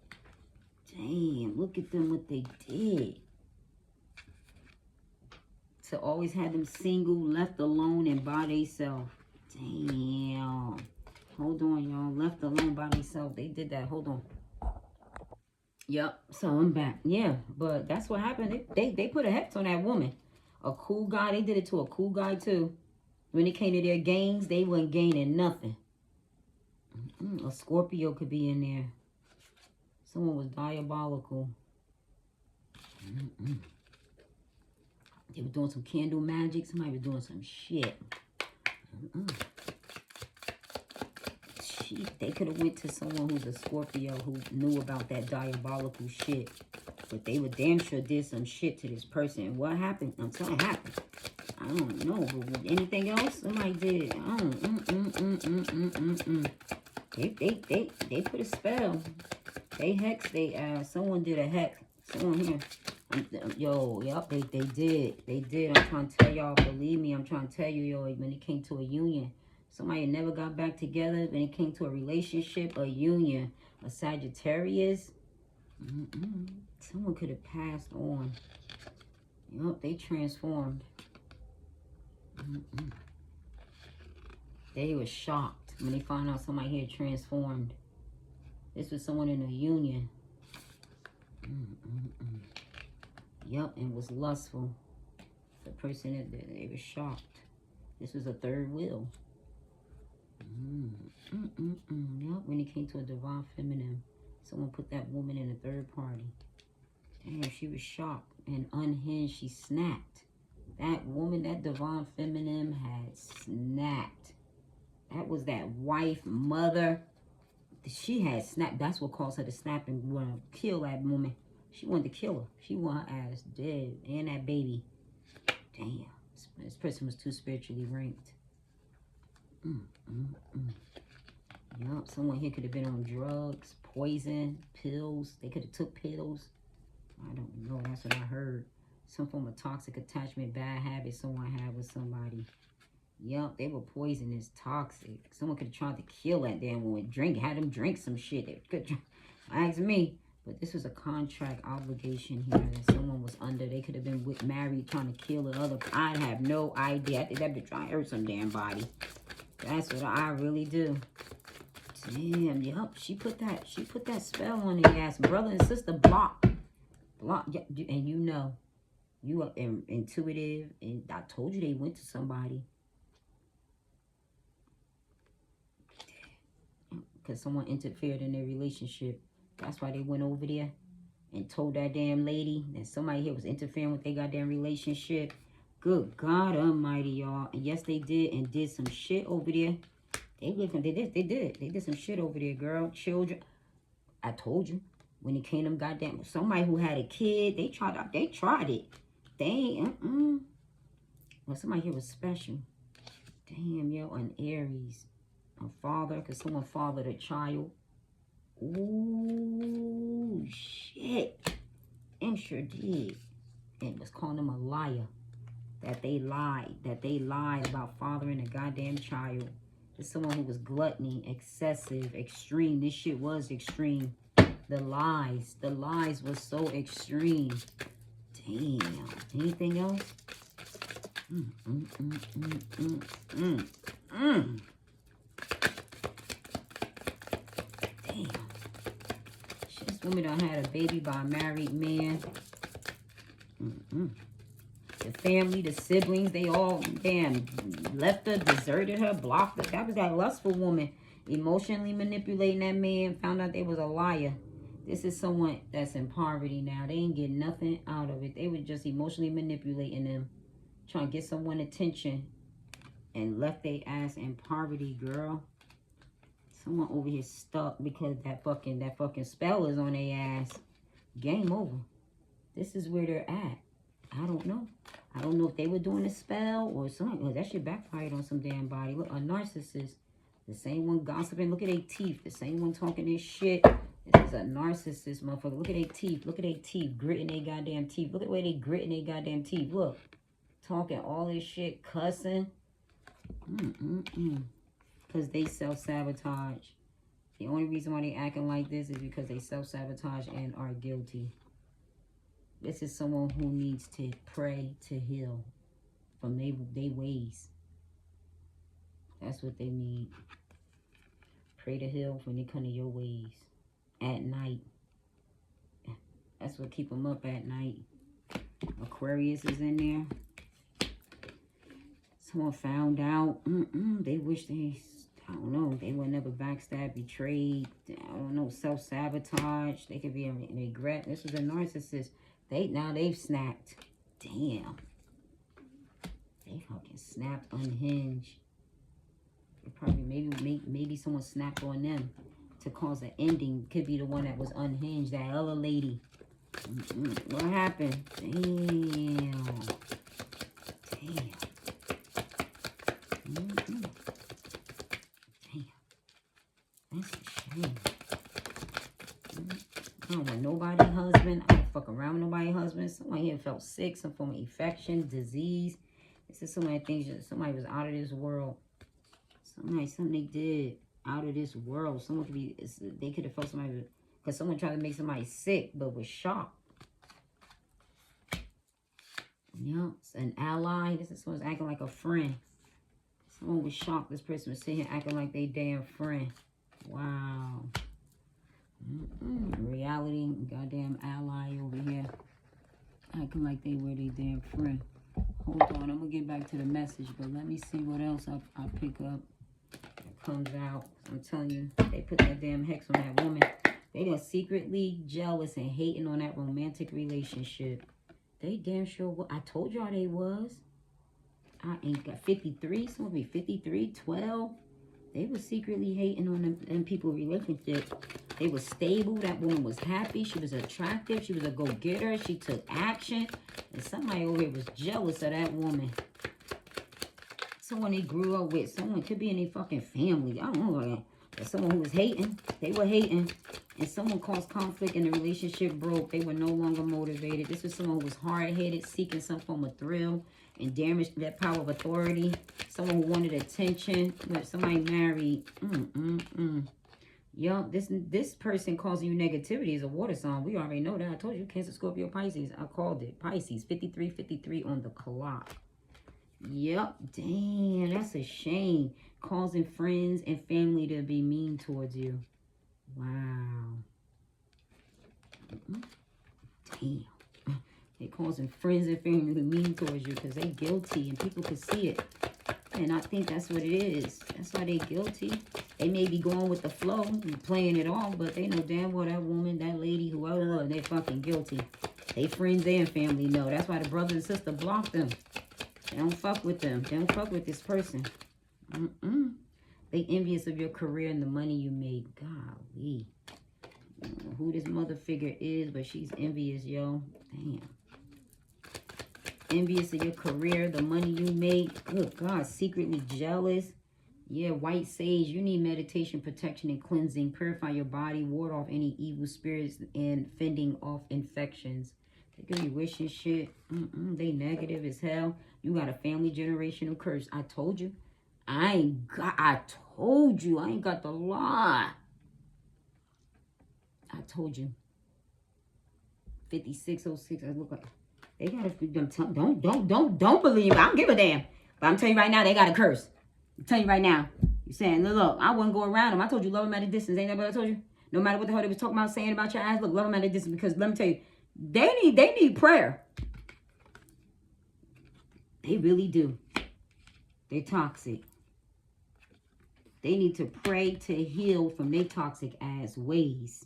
Damn, look at them, what they did. To always have them single, left alone, and by themselves. Damn. Hold on, y'all. Left alone by themselves. They did that. Hold on. Yep. So I'm back. Yeah, but that's what happened. They put a hex on that woman. A cool guy. They did it to a cool guy, too. When it came to their gains, they wasn't gaining nothing. A Scorpio could be in there. Someone was diabolical. They were doing some candle magic. Somebody was doing some shit. They could have went to someone who's a Scorpio who knew about that diabolical shit. But they were damn sure did some shit to this person. And what happened? I'm telling you, happened. I don't know. But anything else? Somebody did. They put a spell. They hexed. Someone did a hex. Someone here. Yep, they did. They did. I'm trying to tell y'all, believe me, I'm trying to tell you, when it came to a union, somebody never got back together. When it came to a relationship, a union, a Sagittarius, someone could have passed on. Yep, they transformed. They were shocked when they found out somebody here transformed. This was someone in a union. Yep, and was lustful. The person that they were shocked. This was a third wheel. Yep, when it came to a divine feminine, someone put that woman in a third party. Damn, she was shocked and unhinged. She snapped. That woman, that divine feminine had snapped. That was that wife, mother. She had snapped. That's what caused her to snap and want to kill that woman. She wanted to kill her. She wanted her ass dead. And that baby. Damn. This person was too spiritually ranked. Yup. Someone here could have been on drugs, poison, pills. They could have took pills. I don't know. That's what I heard. Some form of toxic attachment, bad habit someone had with somebody. Yup, they were poisonous, toxic. Someone could have tried to kill that damn woman. Had them drink some shit. They could ask me. But this was a contract obligation here that someone was under. They could have been married, trying to kill the other. I have no idea. I think that bitch trying to hurt some damn body. That's what I really do. Damn, yup. She put that spell on the ass. Brother and sister block. And you know. You are intuitive. And I told you they went to somebody. Because someone interfered in their relationship. That's why they went over there and told that damn lady that somebody here was interfering with their goddamn relationship. Good God Almighty, y'all. And yes, they did, and did some shit over there. They did some shit over there, girl. Children. I told you. When it came to them goddamn, somebody who had a kid, they tried it. They ain't, Well, somebody here was special. Damn, yo, an Aries. Her father, because someone fathered a child. Ooh, shit. And sure did. And was calling them a liar. That they lied. That they lied about fathering a goddamn child. It's someone who was gluttony, excessive, extreme. This shit was extreme. The lies was so extreme. Damn. Anything else? Damn. This woman done had a baby by a married man. The family, the siblings, they all, damn, left her, deserted her, blocked her. That was that lustful woman. Emotionally manipulating that man. Found out they was a liar. This is someone that's in poverty now. They ain't getting nothing out of it. They were just emotionally manipulating them. Trying to get someone attention. And left their ass in poverty, girl. Someone over here stuck because that fucking spell is on their ass. Game over. This is where they're at. I don't know. I don't know if they were doing a spell or something. Well, that shit backfired on some damn body. Look, a narcissist. The same one gossiping. Look at their teeth. The same one talking this shit. This is a narcissist, motherfucker. Look at their teeth. Look at their teeth. Gritting their goddamn teeth. Look at the way they gritting their goddamn teeth. Look. Talking all this shit. Cussing. Because they self-sabotage. The only reason why they acting like this is because they self-sabotage and are guilty. This is someone who needs to pray to heal from their ways. That's what they need. Pray to heal when they come to your ways. At night. That's what keep them up at night. Aquarius is in there. Someone found out. They wish they, I don't know, they were never backstabbed, betrayed. I don't know, self-sabotage. They could be in regret. This was a narcissist. They've snapped. Damn. They fucking snapped, unhinged. They probably, maybe someone snapped on them to cause an ending. Could be the one that was unhinged, that other lady. What happened? Damn. Damn. Damn. That's a shame. I don't want nobody husband. I don't fuck around with nobody husband. Someone here felt sick, some form of infection, disease. This is so many things. Somebody was out of this world. Something they did out of this world. Someone could be, they could have felt somebody, because someone tried to make somebody sick, but was shocked. Yeah, it's an ally. This is someone's acting like a friend. Someone was shocked. This person was sitting here acting like they damn friend. Wow. Reality, goddamn ally over here. Acting like they were their damn friend. Hold on, I'm going to get back to the message, but let me see what else I pick up that comes out. I'm telling you, they put that damn hex on that woman. They are secretly jealous and hating on that romantic relationship. They damn sure, I told y'all they was. I ain't got 53, some be 53, 12. They were secretly hating on them people's relationship. They were stable. That woman was happy. She was attractive. She was a go-getter. She took action. And somebody over here was jealous of that woman. Someone they grew up with. Someone could be in their fucking family. I don't know. But someone who was hating. They were hating. And someone caused conflict and the relationship broke. They were no longer motivated. This was someone who was hard-headed, seeking some form of thrill and damaged that power of authority. Someone who wanted attention. Somebody married. Yo, this person causing you negativity is a water sign. We already know that. I told you, Cancer, Scorpio, Pisces. I called it. Pisces, 53 on the clock. Yep. Damn, that's a shame. Causing friends and family to be mean towards you. Wow. Damn. They're causing friends and family to be mean towards you because they guilty and people can see it. And I think that's what it is. That's why they guilty. They may be going with the flow and playing it off, but they know damn well that woman, that lady, whoever, they fucking guilty. They friends and family know. That's why the brother and sister block them. They don't fuck with them. They don't fuck with this person. They envious of your career and the money you make. Golly. I don't know who this mother figure is, but she's envious, yo. Damn. Envious of your career, the money you make. Good God, secretly jealous. Yeah, white sage. You need meditation, protection, and cleansing. Purify your body. Ward off any evil spirits and fending off infections. They could be wishing shit. They negative as hell. You got a family generational curse. I told you. I told you. I ain't got the lie. I told you. 5606. I look like they got a don't believe. I don't give a damn. But I'm telling you right now, they got a curse. I'm telling you right now. You're saying, look, I wouldn't go around them. I told you, love them at a distance. Ain't that what I told you? No matter what the hell they was talking about, saying about your ass, look, love them at a distance. Because let me tell you, they need prayer. They really do. They're toxic. They need to pray to heal from their toxic ass ways.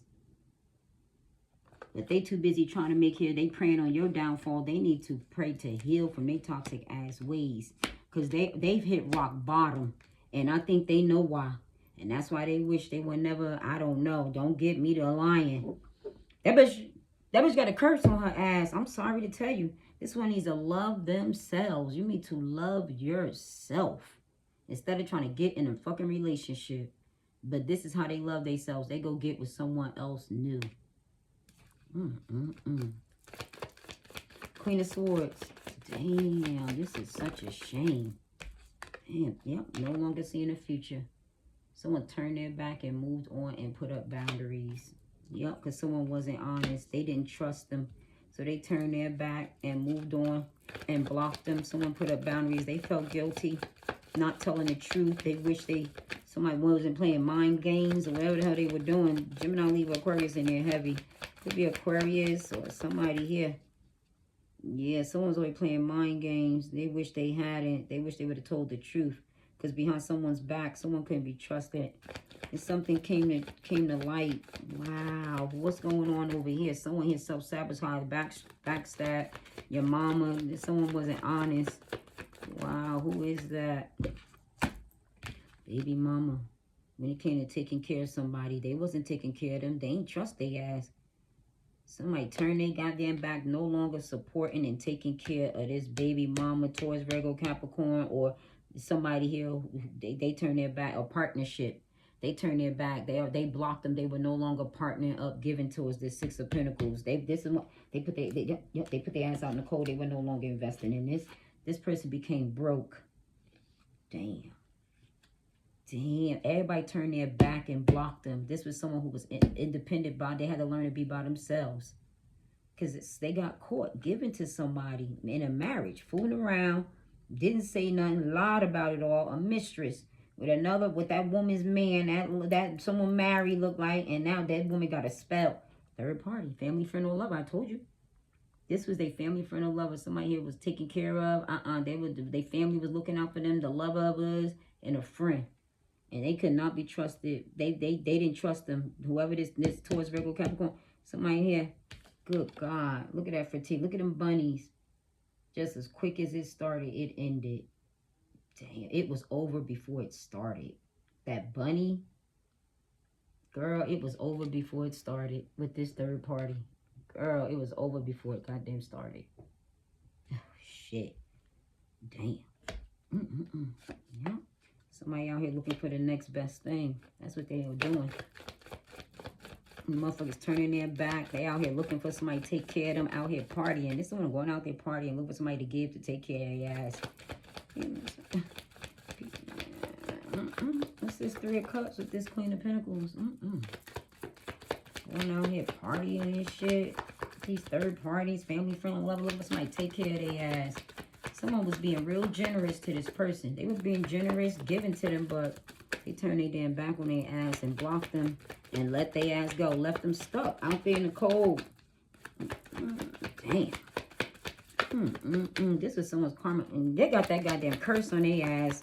If they too busy trying to make here, they praying on your downfall. They need to pray to heal from their toxic ass ways. Because they've hit rock bottom. And I think they know why. And that's why they wish they would never, I don't know. Don't get me to lying. That bitch got a curse on her ass. I'm sorry to tell you. This one needs to love themselves. You need to love yourself. Instead of trying to get in a fucking relationship. But this is how they love themselves. They go get with someone else new. Queen of Swords. Damn, this is such a shame. Damn, yep, no longer seeing the future. Someone turned their back and moved on and put up boundaries. Yep, because someone wasn't honest. They didn't trust them. So they turned their back and moved on and blocked them. Someone put up boundaries. They felt guilty, not telling the truth. They wish somebody wasn't playing mind games or whatever the hell they were doing. Gemini, Libra, Aquarius in there heavy. Could be Aquarius or somebody here. Yeah, someone's always playing mind games. They wish they hadn't. They wish they would have told the truth. Because behind someone's back, someone couldn't be trusted. And something came to light. Wow, what's going on over here? Someone here self-sabotage, backstab your mama. Someone wasn't honest. Wow, who is that? Baby mama. When it came to taking care of somebody, they wasn't taking care of them. They ain't trust their ass. Somebody turned their goddamn back, no longer supporting and taking care of this baby mama, Taurus, Virgo, Capricorn, or somebody here, they turned their back, a partnership. They turned their back. They blocked them. They were no longer partnering up, giving towards this Six of Pentacles. They put their ass out in the cold. They were no longer investing in this. This person became broke. Damn. Damn, everybody turned their back and blocked them. This was someone who was independent, they had to learn to be by themselves. Because they got caught giving to somebody in a marriage, fooling around, didn't say nothing, lied about it all, a mistress with that woman's man, that someone married looked like, and now that woman got a spell. Third party, family, friend, or lover, I told you. This was their family, friend, or lover. Somebody here was taken care of. Their family was looking out for them, the lover was, and a friend. And they could not be trusted. They didn't trust them. Whoever this Taurus, Virgo, Capricorn. Somebody here. Good God. Look at that fatigue. Look at them bunnies. Just as quick as it started, it ended. Damn. It was over before it started. That bunny. Girl, it was over before it started with this third party. Girl, it was over before it goddamn started. Oh, shit. Damn. Yep. Somebody out here looking for the next best thing. That's what they are doing. The motherfuckers turning their back. They out here looking for somebody to take care of them. Out here partying. This one going out there partying. Looking for somebody to give to take care of your ass. What's this Three of Cups with this Queen of Pentacles? Going out here partying and shit. These third parties, family, friend, love, looking for somebody to take care of their ass. Someone was being real generous to this person. They was being generous, giving to them, but they turned their damn back on their ass and blocked them and let their ass go. Left them stuck out there in the cold. Damn. This was someone's karma. And they got that goddamn curse on their ass.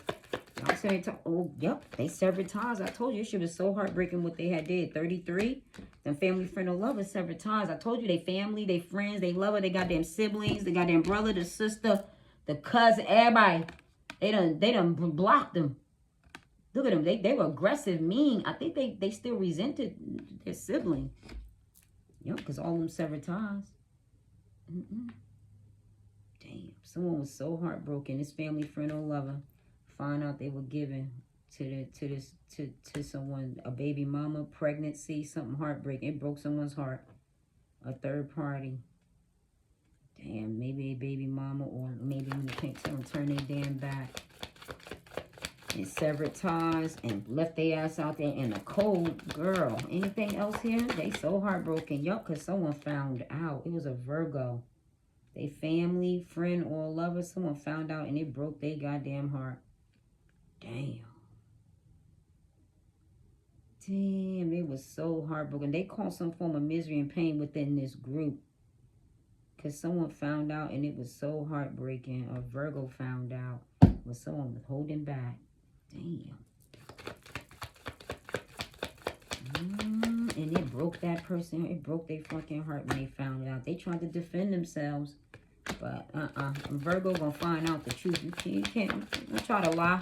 Y'all said, oh, yep, they severed ties. I told you, this shit was so heartbreaking what they had did. 33, them family, friend, or lover severed ties. I told you, they family, they friends, they lover, they goddamn siblings, they goddamn brother, the sister, the cousin, everybody, they done blocked them. Look at them. They were aggressive, mean. I think they still resented their sibling. Yep, because all of them severed ties. Damn. Someone was so heartbroken. His family, friend, or lover. Find out they were given to someone, a baby mama, pregnancy, something heartbreaking. It broke someone's heart. A third party. Damn, maybe a baby mama, or maybe when the pink tail turn their damn back. And severed ties and left their ass out there in the cold. Girl, anything else here? They so heartbroken. Yup, because someone found out. It was a Virgo. They family, friend, or lover. Someone found out and it broke their goddamn heart. Damn. Damn, they was so heartbroken. They caused some form of misery and pain within this group. Because someone found out and it was so heartbreaking. A Virgo found out. But someone was holding back. Damn. And it broke that person. It broke their fucking heart when they found out. They tried to defend themselves. But Virgo gonna find out the truth. You can't try to lie.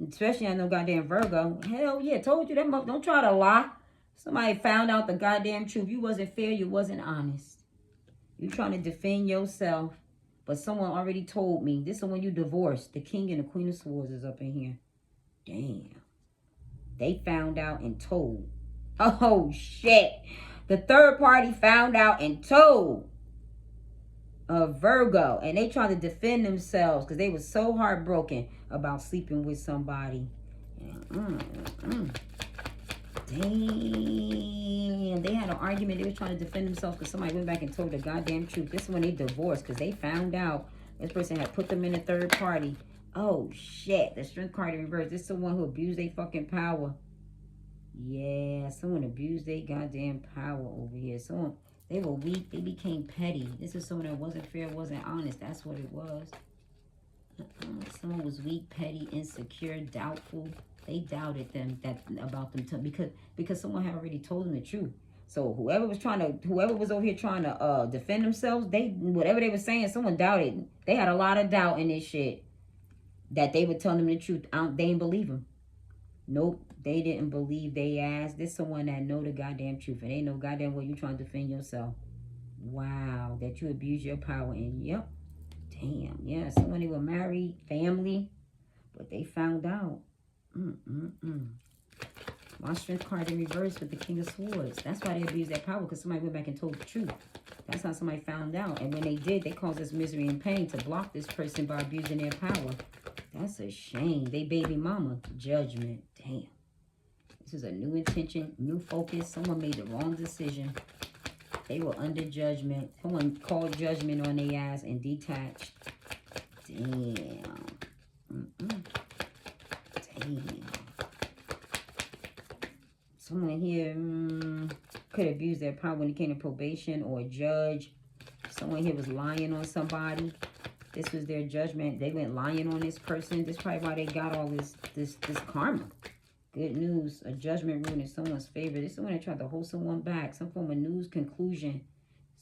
Especially I know goddamn Virgo. Hell yeah, told you that. Don't try to lie. Somebody found out the goddamn truth. You wasn't fair. You wasn't honest. You trying to defend yourself. But someone already told me. This is when you divorced. The King and the Queen of Swords is up in here. Damn. They found out and told. Oh, shit. The third party found out and told a Virgo. And they tried to defend themselves because they were so heartbroken about sleeping with somebody. Damn. They had an argument. They were trying to defend themselves because somebody went back and told the goddamn truth. This is when they divorced because they found out this person had put them in a third party. Oh, shit. The Strength card in reverse. This is someone who abused their fucking power. Yeah, someone abused their goddamn power over here. Someone, they were weak. They became petty. This is someone that wasn't fair, wasn't honest. That's what it was. Someone was weak, petty, insecure, doubtful. They doubted them about them because someone had already told them the truth. So whoever was over here trying to defend themselves, whatever they were saying, someone doubted. They had a lot of doubt in this shit that they would tell them the truth. They didn't believe them. Nope, they didn't believe they ass. This someone that know the goddamn truth, and they know goddamn well you trying to defend yourself. Wow, that you abuse your power, and yep, damn, yeah, someone they were married, family, but they found out. My Strength card in reverse with the King of Swords. That's why they abused that power, because somebody went back and told the truth. That's how somebody found out. And when they did, they caused us misery and pain to block this person by abusing their power. That's a shame. They baby mama. Judgment. Damn. This is a new intention, new focus. Someone made the wrong decision. They were under judgment. Someone called judgment on their ass and detached. Damn. Damn. Someone here could abuse their power when it came to probation or a judge. Someone here was lying on somebody. This was their judgment. They went lying on this person. This is probably why they got all this karma. Good news. A judgment ruling in someone's favor. This is someone that tried to hold someone back. Some form of news conclusion.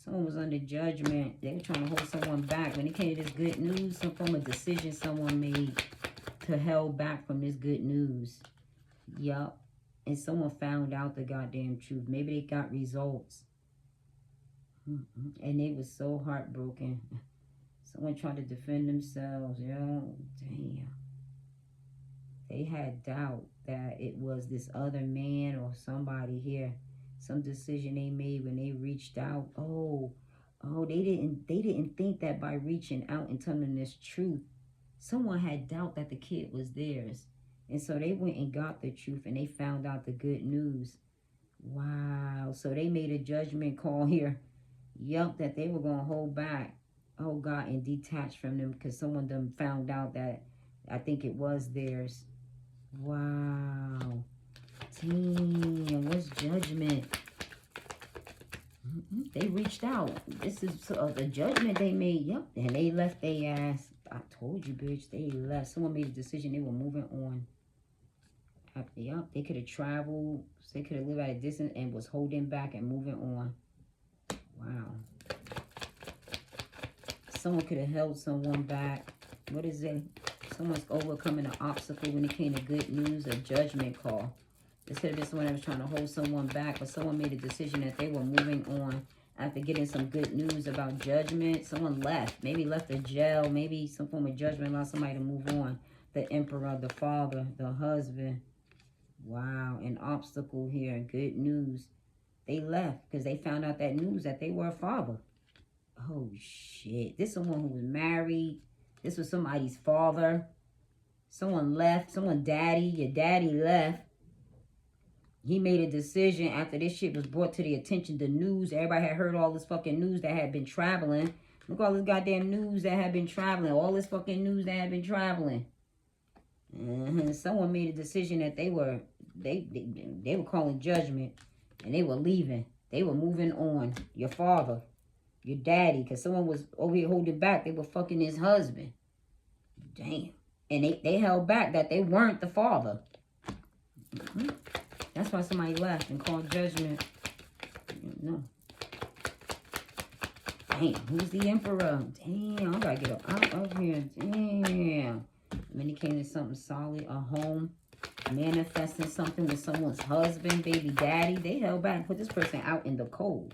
Someone was under judgment. They were trying to hold someone back. When it came to this good news, some form of decision someone made to held back from this good news. Yup. And someone found out the goddamn truth. Maybe they got results. And they was so heartbroken. Someone tried to defend themselves. Yo, damn. They had doubt that it was this other man or somebody here. Some decision they made when they reached out. Oh, they didn't think that by reaching out and telling them this truth, someone had doubt that the kid was theirs. And so they went and got the truth and they found out the good news. Wow. So they made a judgment call here. Yup, that they were going to hold back. Oh, God, and detach from them because someone of them found out that I think it was theirs. Wow. Damn, what's judgment? They reached out. This is the judgment they made. Yep, and they left their ass. I told you, bitch, they left. Someone made a decision. They were moving on. Yep, they could have traveled. They could have lived at a distance and was holding back and moving on. Wow. Someone could have held someone back. What is it? Someone's overcoming an obstacle when it came to good news, a judgment call. This could have been someone that was trying to hold someone back, but someone made a decision that they were moving on after getting some good news about judgment. Someone left. Maybe left the jail. Maybe some form of judgment allowed somebody to move on. The Emperor, the father, the husband. Wow, an obstacle here. Good news. They left because they found out that news that they were a father. Oh, shit. This is someone who was married. This was somebody's father. Someone left. Someone daddy. Your daddy left. He made a decision after this shit was brought to the attention. The news. Everybody had heard all this fucking news that had been traveling. Look, all this goddamn news that had been traveling. All this fucking news that had been traveling. Someone made a decision that they were calling judgment. And they were leaving. They were moving on. Your father. Your daddy. Because someone was over here holding back. They were fucking his husband. Damn. And they held back that they weren't the father. That's why somebody left and called judgment. No. Damn. Who's the emperor? Damn. I gotta get out of here. Damn. And then he came to something solid. A home. Manifesting something with someone's husband, baby daddy. They held back and put this person out in the cold.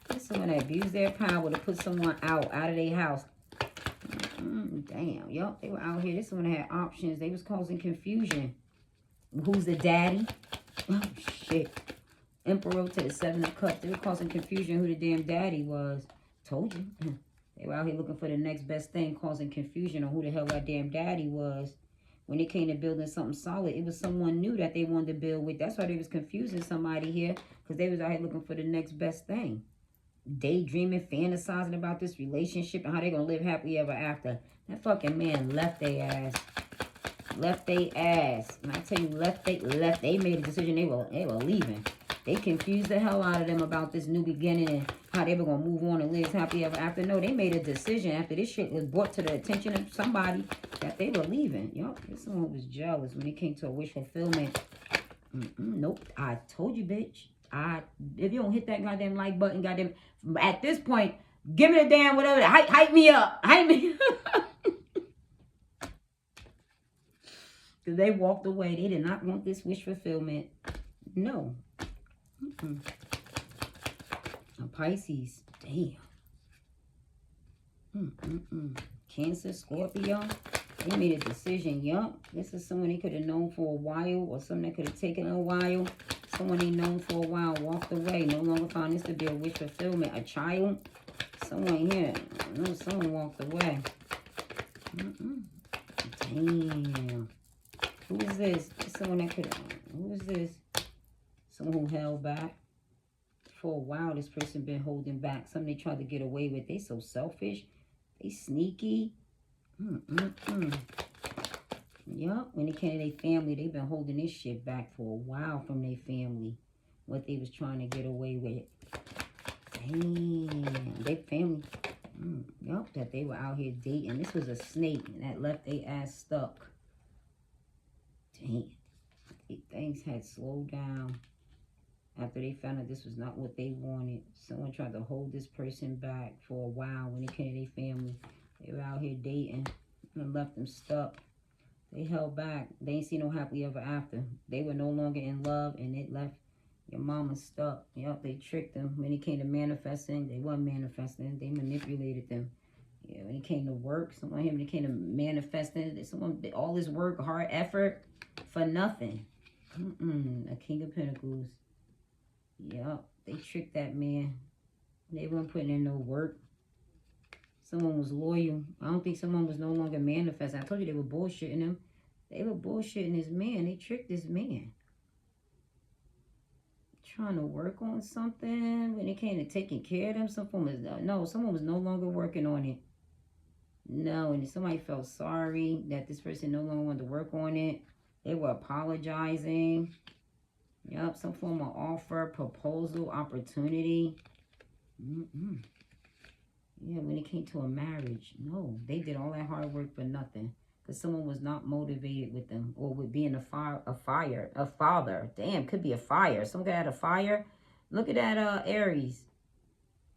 This is someone that abused their power to put someone out of their house. Damn, yup, they were out here. This one had options. They was causing confusion. Who's the daddy? Oh, shit. Emperor to the 7 of Cups. They were causing confusion who the damn daddy was. Told you. They were out here looking for the next best thing, causing confusion on who the hell that damn daddy was. When it came to building something solid, it was someone new that they wanted to build with. That's why they was confusing somebody here. Because they was out here looking for the next best thing. Daydreaming, fantasizing about this relationship and how they going to live happily ever after. That fucking man left their ass. Left their ass. And I tell you, they made a decision. They were leaving. They confused the hell out of them about this new beginning and how they were going to move on and live happily ever after. No, they made a decision after this shit was brought to the attention of somebody that they were leaving. Yup, someone was jealous when it came to a wish fulfillment. Nope, I told you, bitch. If you don't hit that goddamn like button, goddamn, at this point, give me the damn whatever. Hype me up. Hype me up. Because they walked away. They did not want this wish fulfillment. No. A Pisces. Damn. Cancer, Scorpio. They made a decision. Yup. This is someone they could have known for a while. Or someone that could have taken a while. Someone they known for a while walked away. No longer found this to be a wish fulfillment. A child. Someone here. No, someone walked away. Damn. Who is this? Someone that could have... Who is this? Someone who held back. For a while, this person been holding back. Something they tried to get away with. They so selfish. They sneaky. Yup. When it came to their family, they've been holding this shit back for a while from their family. What they was trying to get away with. Damn. Their family. Yup. That they were out here dating. This was a snake. And that left their ass stuck. Damn. Things had slowed down. After they found out this was not what they wanted. Someone tried to hold this person back for a while when it came to their family. They were out here dating and left them stuck. They held back. They ain't see no happily ever after. They were no longer in love and it left your mama stuck. Yup, they tricked them. When it came to manifesting, they weren't manifesting. They manipulated them. Yeah, when it came to work, someone here, when it came to manifesting, someone did all this work, hard effort for nothing. A King of Pentacles. Yup, they tricked that man. They weren't putting in no work. Someone was loyal. I don't think someone was no longer manifesting. I told you they were bullshitting him. They were bullshitting this man. They tricked this man. Trying to work on something. When it came to taking care of them, someone was no longer working on it. No, and somebody felt sorry that this person no longer wanted to work on it. They were apologizing. Yup, some form of offer, proposal, opportunity. Yeah, when it came to a marriage, no. They did all that hard work for nothing. Because someone was not motivated with them. Or with being a father. Damn, could be a fire. Some guy had a fire. Look at that Aries.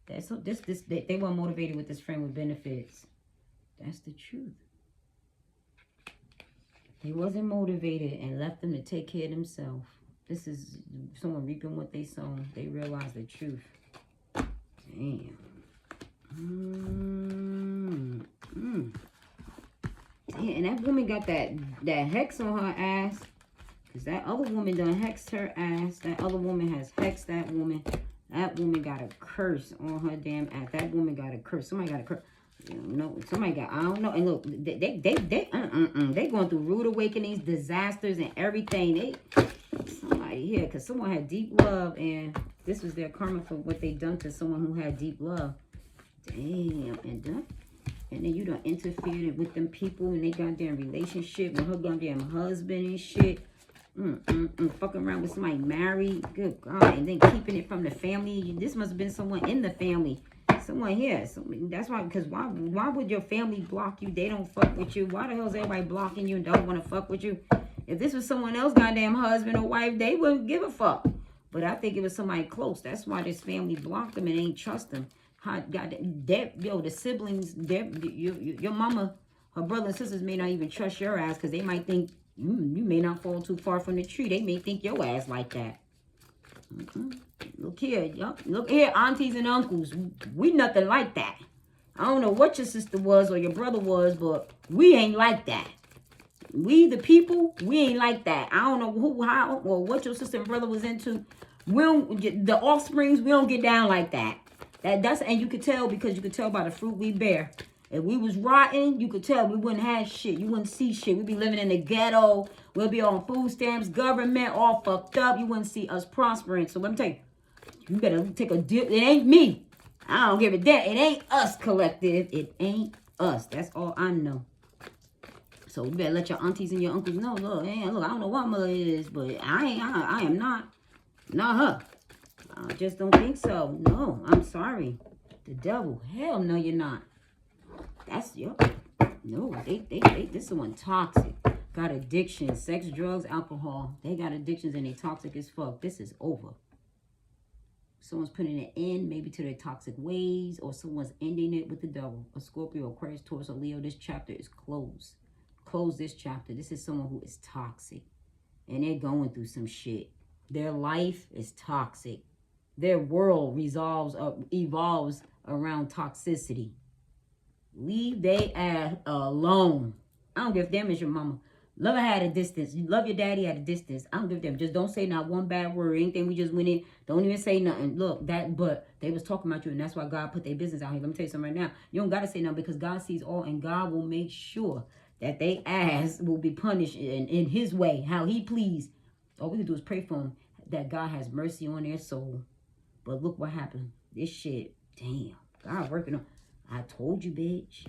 They weren't motivated with this friend with benefits. That's the truth. They wasn't motivated and left them to take care of themselves. This is someone reaping what they sown. They realize the truth. Damn. Damn, and that woman got that hex on her ass. Because that other woman done hexed her ass. That other woman has hexed that woman. That woman got a curse on her damn ass. That woman got a curse. Somebody got a curse. You know, somebody got, I don't know. And look, they going through rude awakenings, disasters, and everything. Somebody here, because someone had deep love, and this was their karma for what they done to someone who had deep love. Damn, and then you done interfered with them people and they goddamn relationship with her goddamn husband and shit. Fucking around with somebody married. Good God. And then keeping it from the family. This must have been someone in the family. Someone here. That's why, because why would your family block you? They don't fuck with you. Why the hell is everybody blocking you and don't want to fuck with you? If this was someone else, goddamn husband or wife, they wouldn't give a fuck. But I think it was somebody close. That's why this family blocked them and ain't trust them. The siblings, your mama, her brother and sisters may not even trust your ass because they might think you may not fall too far from the tree. They may think your ass like that. Look here, look here, aunties and uncles. We nothing like that. I don't know what your sister was or your brother was, but we ain't like that. We the people, we ain't like that. I don't know who, how, or what your sister and brother was into. The offsprings, we don't get down like that. And you could tell because you could tell by the fruit we bear. If we was rotten, you could tell we wouldn't have shit. You wouldn't see shit. We'd be living in the ghetto. We'll be on food stamps, government, all fucked up. You wouldn't see us prospering. So let me tell you, you better take a dip. It ain't me. I don't give a damn. It ain't us, collective. It ain't us. That's all I know. So you better let your aunties and your uncles know. Look, I don't know what mother it is, but I am not her. I just don't think so. No, I'm sorry. The devil. Hell no, you're not. That's your. No, this is one toxic. Got addiction, sex, drugs, alcohol. They got addictions and they toxic as fuck. This is over. Someone's putting an end maybe to their toxic ways, or someone's ending it with the devil. A Scorpio, Aquarius, Taurus, or Leo. This chapter is closed. Close this chapter. This is someone who is toxic. And they're going through some shit. Their life is toxic. Their world evolves around toxicity. Leave they ass alone. I don't give a damn if your mama. Love her at a distance. You love your daddy at a distance. I don't give a damn. Just don't say not one bad word. Anything we just went in. Don't even say nothing. Look, but they was talking about you, and that's why God put their business out here. Let me tell you something right now. You don't got to say nothing because God sees all, and God will make sure that they ass will be punished in his way, how he please. All we can do is pray for them, that God has mercy on their soul. But look what happened. This shit, damn. God working on. I told you, bitch.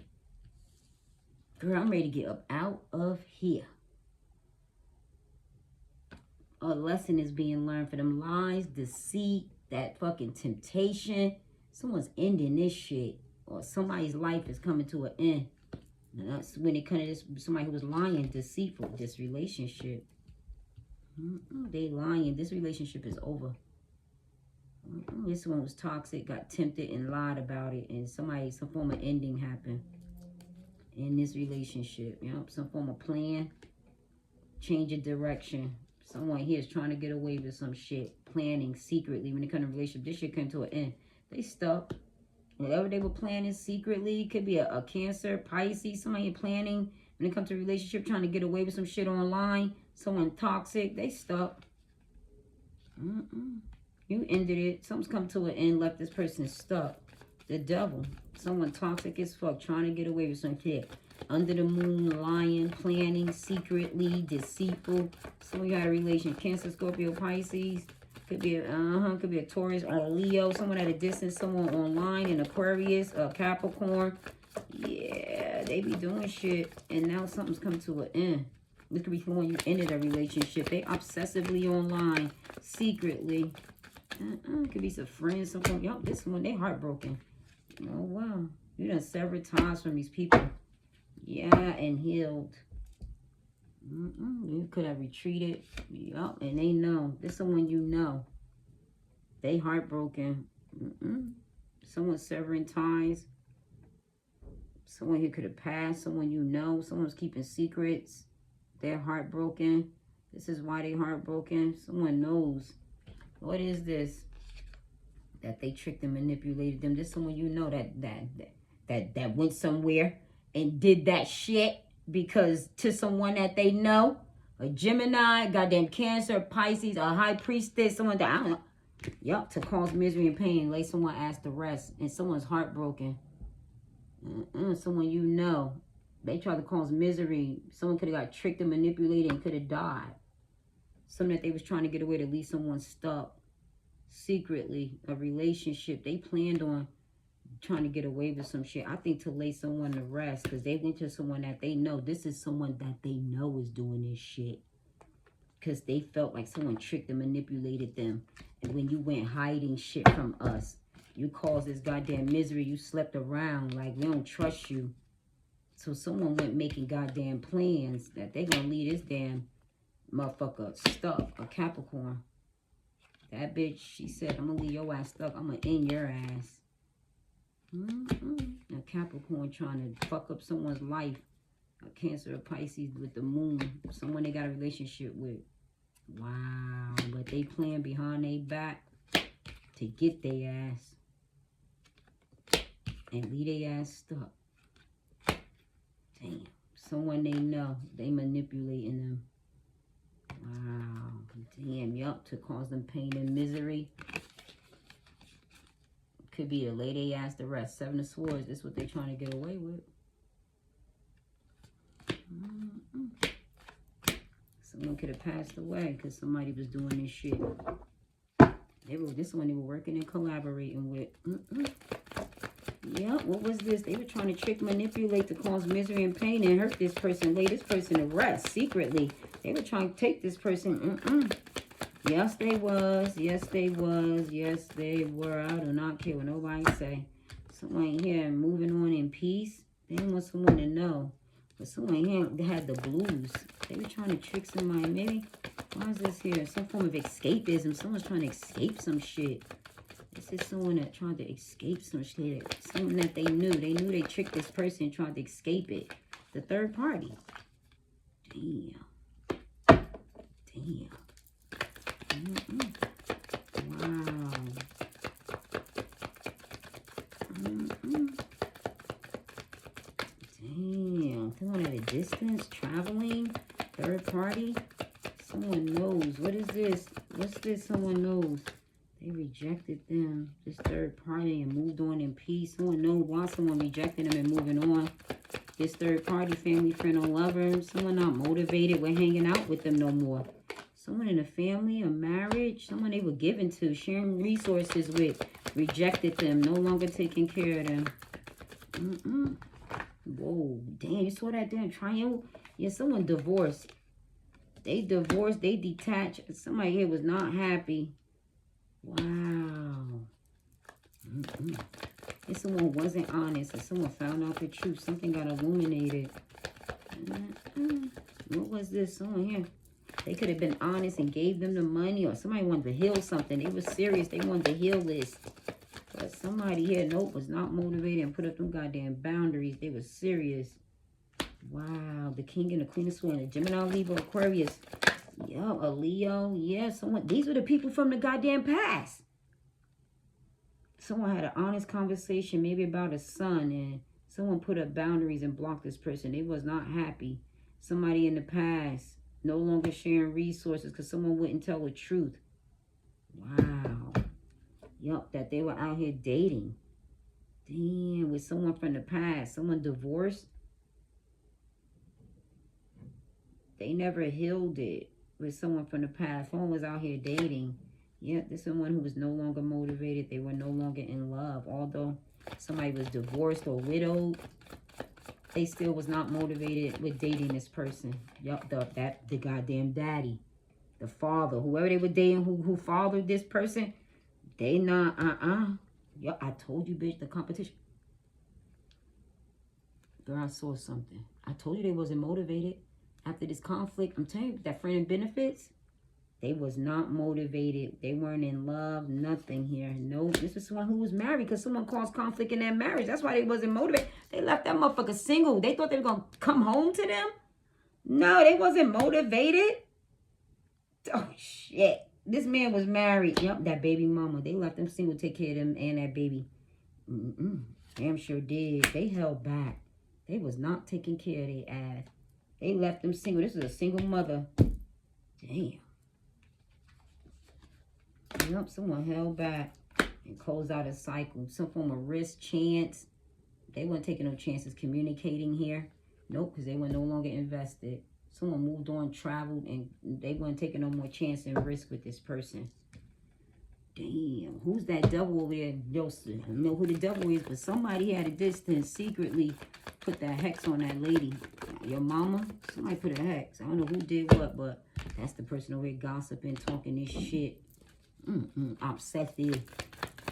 Girl, I'm ready to get up out of here. A lesson is being learned for them lies, deceit, that fucking temptation. Someone's ending this shit. Or somebody's life is coming to an end. And that's when it comes to this, somebody who was lying, deceitful, this relationship. They lying. This relationship is over. This one was toxic, got tempted and lied about it, and some form of ending happened in this relationship. You know, some form of plan, change of direction. Someone here is trying to get away with some shit, planning secretly. When it comes to relationship, this shit came to an end. They stuck. Whatever they were planning secretly, could be a Cancer, Pisces, somebody planning. When it comes to relationship, trying to get away with some shit online, someone toxic, they stuck. You ended it. Something's come to an end, left this person stuck. The devil. Someone toxic as fuck, trying to get away with some shit. Under the moon, lying, planning, secretly, deceitful. Someone got a relation. Cancer, Scorpio, Pisces. Could be a Taurus or a Leo. Someone at a distance. Someone online, an Aquarius, a Capricorn. Yeah, they be doing shit. And now something's come to an end. This could be from when you ended a relationship. They obsessively online, secretly. Could be some friends, something. Yo, this one, they heartbroken. Oh, wow. You done severed ties from these people. Yeah, and healed. You could have retreated. Yup, and they know. This is someone you know. They heartbroken. Someone severing ties. Someone who could have passed. Someone you know. Someone's keeping secrets. They're heartbroken. This is why they heartbroken. Someone knows. What is this? That they tricked and manipulated them. This is someone you know that went somewhere and did that shit. because to someone that they know, a Gemini, goddamn Cancer, Pisces, a high priestess, someone that I don't know. Yup, to cause misery and pain, lay someone ass to rest, and someone's heartbroken. Someone you know, they try to cause misery. Someone could have got tricked and manipulated and could have died. Something that they was trying to get away to leave someone stuck secretly. A relationship they planned on trying to get away with some shit. I think to lay someone to rest because they went to someone that they know. This is someone that they know is doing this shit because they felt like someone tricked and manipulated them. And when you went hiding shit from us, you caused this goddamn misery. You slept around like we don't trust you. So someone went making goddamn plans that they gonna leave this damn motherfucker stuck. A Capricorn. That bitch, she said, I'm gonna leave your ass stuck. I'm gonna end your ass. A Capricorn trying to fuck up someone's life. A Cancer or Pisces with the moon. Someone they got a relationship with. Wow. But they playing behind their back to get their ass. And leave their ass stuck. Damn. Someone they know. They manipulating them. Wow. Damn. Yup. To cause them pain and misery. Could be to lay their ass to rest. Seven of Swords. This is what they trying to get away with. Someone could have passed away because somebody was doing this shit. This one they were working and collaborating with. Yeah, what was this? They were trying to trick, manipulate to cause misery and pain and hurt this person. Lay this person to rest secretly. They were trying to take this person. Yes, they was. Yes, they was. Yes, they were. I do not care what nobody say. Someone here moving on in peace. They didn't want someone to know. But someone here they had the blues. They were trying to trick somebody. Maybe. Why is this here? Some form of escapism. Someone's trying to escape some shit. This is someone that tried to escape some shit. Someone that they knew. They knew they tricked this person and tried to escape it. The third party. Damn. Damn. Wow. Damn. Someone at a distance, traveling, third party. Someone knows. What is this? What's this someone knows? They rejected them, this third party, and moved on in peace. Someone knows why someone rejected them and moving on. This third party, family, friend, or lover. Someone not motivated with hanging out with them no more. Someone in a family, a marriage, someone they were given to, sharing resources with, rejected them, no longer taking care of them. Whoa, damn, you saw that damn triangle? Yeah, someone divorced. They divorced, they detached. Somebody here was not happy. Wow. If someone wasn't honest, if someone found out the truth, something got illuminated. What was this? Someone here. They could have been honest and gave them the money, or somebody wanted to heal something. They were serious. They wanted to heal this. But somebody here, nope, was not motivated and put up them goddamn boundaries. They were serious. Wow. The King and the Queen of Swords. A Gemini, Libra, Aquarius. Yo, a Leo. Yeah, someone. These were the people from the goddamn past. Someone had an honest conversation, maybe about a son, and someone put up boundaries and blocked this person. They was not happy. Somebody in the past. No longer sharing resources because someone wouldn't tell the truth. Wow. Yup, that they were out here dating. Damn, with someone from the past. Someone divorced. They never healed it with someone from the past. Someone was out here dating. Yep, this is someone who was no longer motivated. They were no longer in love. Although somebody was divorced or widowed, they still was not motivated with dating this person. Yup, the goddamn daddy. The father. Whoever they were dating who fathered this person, they not, Yup, I told you, bitch, the competition. Girl, I saw something. I told you they wasn't motivated. After this conflict, I'm telling you, that friend and benefits, they was not motivated. They weren't in love, nothing here. No, this is someone who was married because someone caused conflict in their marriage. That's why they wasn't motivated. They left that motherfucker single. They thought they were going to come home to them. No, they wasn't motivated. Oh, shit. This man was married. Yep, that baby mama. They left them single to take care of them and that baby. Damn sure did. They held back. They was not taking care of their ass. They left them single. This is a single mother. Damn. Yep, someone held back and closed out a cycle. Some form of risk, chance. They weren't taking no chances communicating here. Nope, because they were no longer invested. Someone moved on, traveled, and they weren't taking no more chance and risk with this person. Damn, who's that devil over there? Yo, I don't know who the devil is, but somebody at a distance secretly put that hex on that lady. Your mama? Somebody put a hex. I don't know who did what, but that's the person over here gossiping, talking this shit. Obsessive.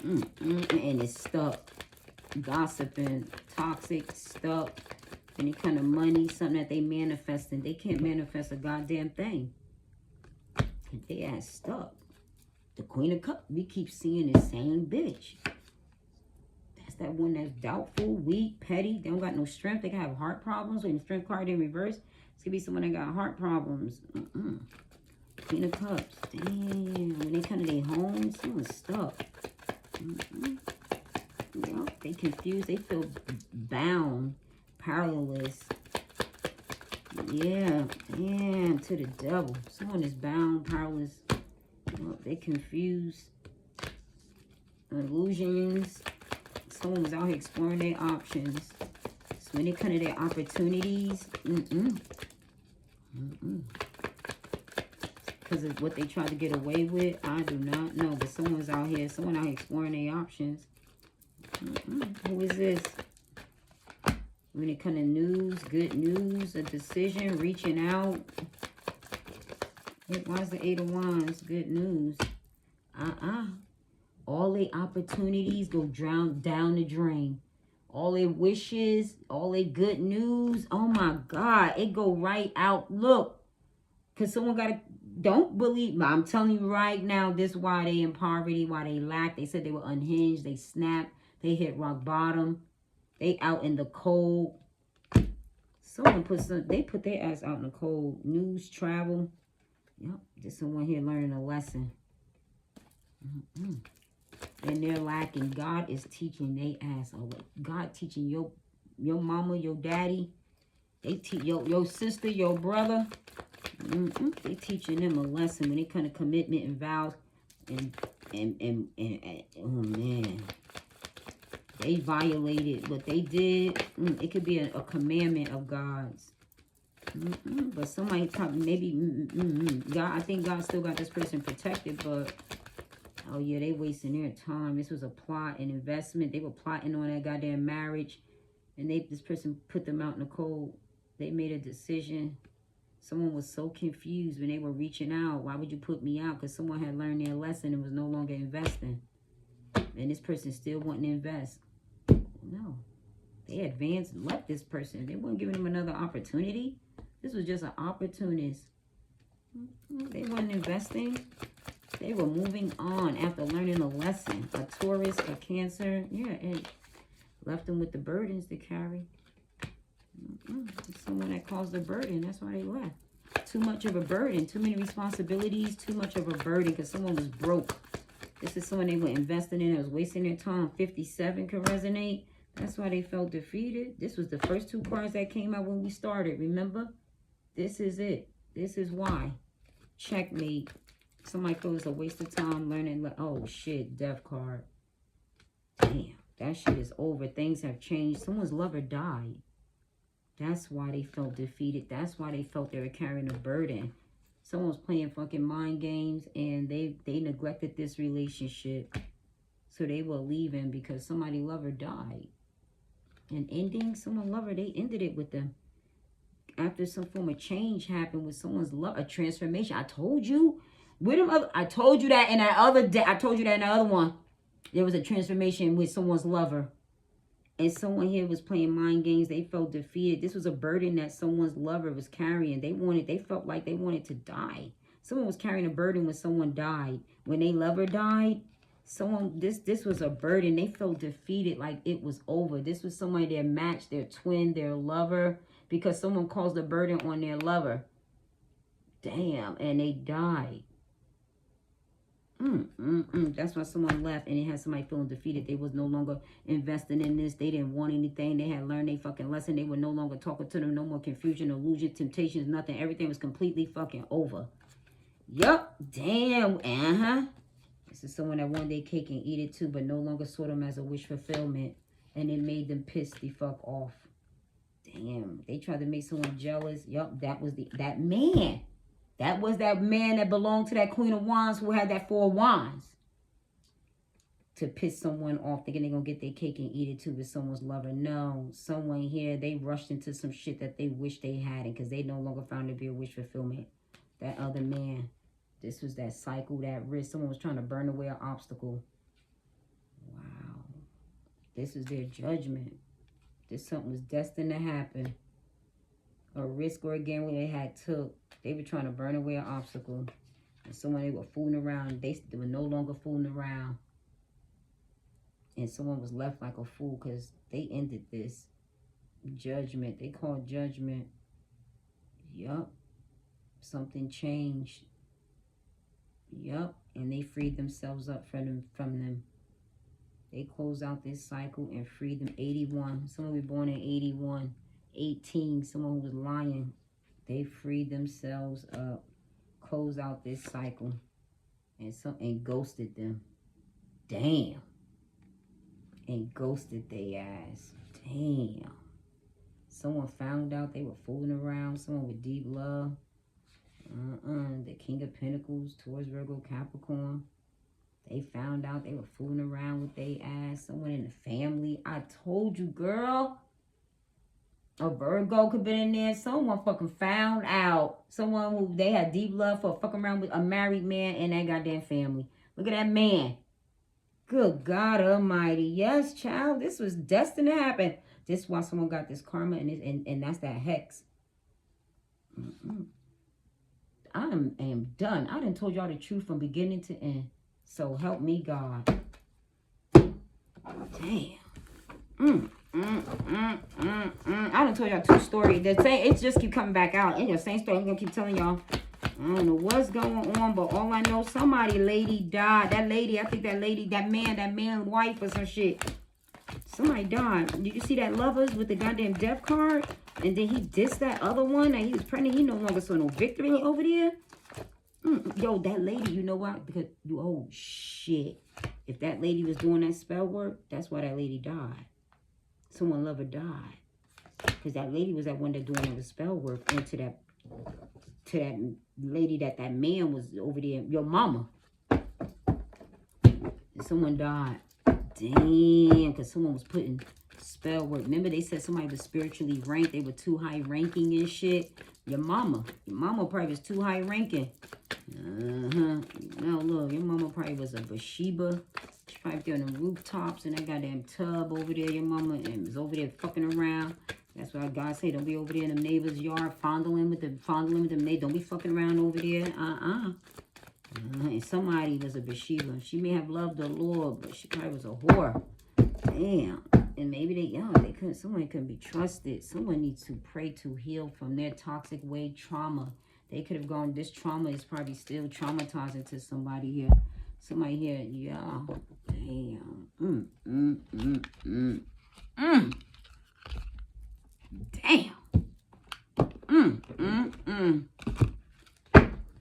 And it's stuck. Gossiping, toxic, stuck. Any kind of money, something that they manifesting. They can't manifest a goddamn thing. They ass stuck. The Queen of Cups, we keep seeing the same bitch. That's that one that's doubtful, weak, petty. They don't got no strength. They can have heart problems. When the strength card in reverse, it's gonna be someone that got heart problems. Queen of Cups. Damn. When they come to their home, someone's stuck. Yep, they confused. They feel bound, powerless. Yeah, damn, to the devil. Someone is bound, powerless. Well, they confused. Illusions. Someone was out here exploring their options. So when they come to their opportunities, because of what they tried to get away with, I do not know. But someone's out here, someone out here exploring their options. Who is this? When it comes to news, good news, a decision, reaching out. Why is the Eight of Wands? Good news. All their opportunities go down the drain. All their wishes, all their good news. Oh my God, it go right out. Look, because someone got to, don't believe, I'm telling you right now, this is why they in poverty, why they lack. They said they were unhinged, they snapped, they hit rock bottom. They out in the cold. Someone they put their ass out in the cold. News, travel. Yep, just someone here learning a lesson. And they're lacking. God is teaching their ass. God teaching your mama, your daddy. They teach your sister, your brother. They teaching them a lesson when it comes to commitment and vows. And oh man. They violated what they did. It could be a commandment of God's. But somebody probably, maybe, God, I think God still got this person protected, but, oh yeah, they wasting their time. This was a plot, an investment. They were plotting on that goddamn marriage, and this person put them out in the cold. They made a decision. Someone was so confused when they were reaching out. Why would you put me out? Because someone had learned their lesson and was no longer investing. And this person still wanting to invest. No. They advanced, left this person. They weren't giving them another opportunity. This was just an opportunist. They weren't investing. They were moving on after learning a lesson. A Taurus, a Cancer. Yeah, it left them with the burdens to carry. Someone that caused a burden. That's why they left. Too much of a burden. Too many responsibilities. Too much of a burden because someone was broke. This is someone they were investing in that was wasting their time. 57 could resonate. That's why they felt defeated. This was the first two cards that came out when we started. Remember? This is it. This is why. Checkmate. Somebody thought it was a waste of time learning. Oh, shit. Death card. Damn. That shit is over. Things have changed. Someone's lover died. That's why they felt defeated. That's why they felt they were carrying a burden. Someone was playing fucking mind games and they neglected this relationship. So they were leaving because somebody lover died. And ending, someone lover, they ended it with them. After some form of change happened with someone's love, a transformation. I told you. I told you that in that other day. I told you that in the other one. There was a transformation with someone's lover. And someone here was playing mind games. They felt defeated. This was a burden that someone's lover was carrying. They felt like they wanted to die. Someone was carrying a burden when someone died. When their lover died, this was a burden. They felt defeated, like it was over. This was somebody their match, their twin, their lover, because someone caused a burden on their lover. Damn, and they died. That's why someone left and it had somebody feeling defeated. They was no longer investing in this. They didn't want anything. They had learned their fucking lesson. They were no longer talking to them. No more confusion, illusion, temptations, nothing. Everything was completely fucking over. Yup. Damn. This is someone that wanted their cake and eat it too, but no longer saw them as a wish fulfillment. And it made them piss the fuck off. Damn. They tried to make someone jealous. Yup. That was that man. That was that man that belonged to that Queen of Wands who had that 4 wands. To piss someone off, thinking they're going to get their cake and eat it too with someone's lover. No, someone here, they rushed into some shit that they wish they hadn't because they no longer found it to be a wish fulfillment. That other man, this was that cycle, that risk. Someone was trying to burn away an obstacle. Wow. This is their judgment. This something was destined to happen. A risk or a gamble they had took. They were trying to burn away an obstacle. And someone they were fooling around. They were no longer fooling around. And someone was left like a fool because they ended this judgment. They called judgment. Yup. Something changed. Yup. And they freed themselves up from them. They closed out this cycle and freed them. 81. Someone was born in 81. 18. Someone who was lying. They freed themselves up, closed out this cycle, and ghosted them. Damn. And ghosted their ass. Damn. Someone found out they were fooling around. Someone with deep love. The King of Pentacles, Taurus, Virgo, Capricorn. They found out they were fooling around with their ass. Someone in the family. I told you, girl. A Virgo could be in there. Someone fucking found out. Someone who they had deep love for fucking around with a married man and that goddamn family. Look at that man. Good God Almighty. Yes, child. This was destined to happen. This is why someone got this karma and that's that hex. I am done. I done told y'all the truth from beginning to end. So help me God. Damn. I done told y'all 2 stories. The same, it just keep coming back out. In your same story, I'm gonna keep telling y'all. I don't know what's going on, but all I know, lady died. That lady, I think that man, wife or some shit. Somebody died. Did you see that Lovers with the goddamn death card? And then he dissed that other one that he was pregnant. He no longer saw no victory over there. Yo, that lady, you know what? Because oh shit. If that lady was doing that spell work, that's why that lady died. Someone lover died. Because that lady was that one that doing the spell work into that lady that man was over there, your mama. And someone died. Damn, because someone was putting spell work. Remember they said somebody was spiritually ranked. They were too high ranking and shit. Your mama probably was too high ranking. Now look, your mama probably was a Bathsheba. She probably there on the rooftops and that goddamn tub over there. Your mama and was over there fucking around. That's why God say don't be over there in the neighbor's yard fondling with them neighbors. Don't be fucking around over there. And somebody was a Bathsheba. She may have loved the Lord, but she probably was a whore. Damn. And maybe someone couldn't be trusted. Someone needs to pray to heal from their toxic way trauma. They could have gone, this trauma is probably still traumatizing to somebody here. Somebody here, yeah. Damn. Damn.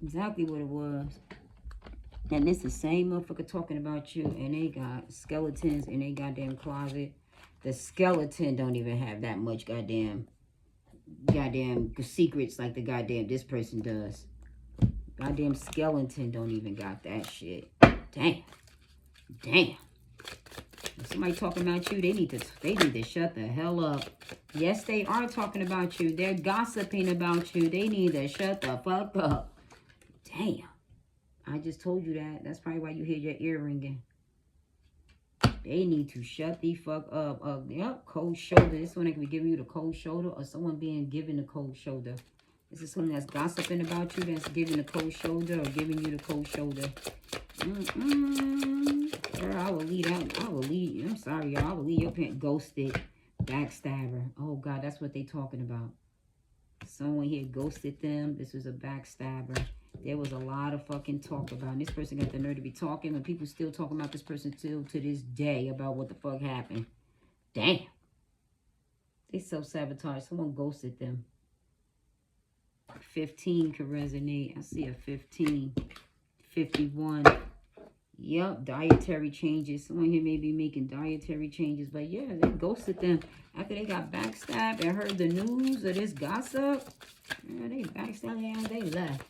Exactly what it was. And this the same motherfucker talking about you, and they got skeletons in their goddamn closet. The skeleton don't even have that much goddamn secrets like the goddamn this person does. Goddamn skeleton don't even got that shit. Damn. If somebody talking about you, they need to shut the hell up. Yes, they are talking about you. They're gossiping about you. They need to shut the fuck up. Damn. I just told you that. That's probably why you hear your ear ringing. They need to shut the fuck up. Yep, cold shoulder. This one that can be giving you the cold shoulder, or someone being given the cold shoulder. This is someone that's gossiping about you, that's giving the cold shoulder or giving you the cold shoulder. Girl, I will leave that. I'm sorry, y'all. I will leave your parent ghosted, backstabber. Oh, God, that's what they talking about. Someone here ghosted them. This was a backstabber. There was a lot of fucking talk about, and this person got the nerve to be talking, and people still talking about this person still to this day about what the fuck happened. Damn. They self-sabotage. Someone ghosted them. 15 could resonate. I see a 15. 51. Yep, dietary changes. Someone here may be making dietary changes. But yeah, they ghosted them after they got backstabbed and heard the news of this gossip. Yeah, they backstabbed and they left.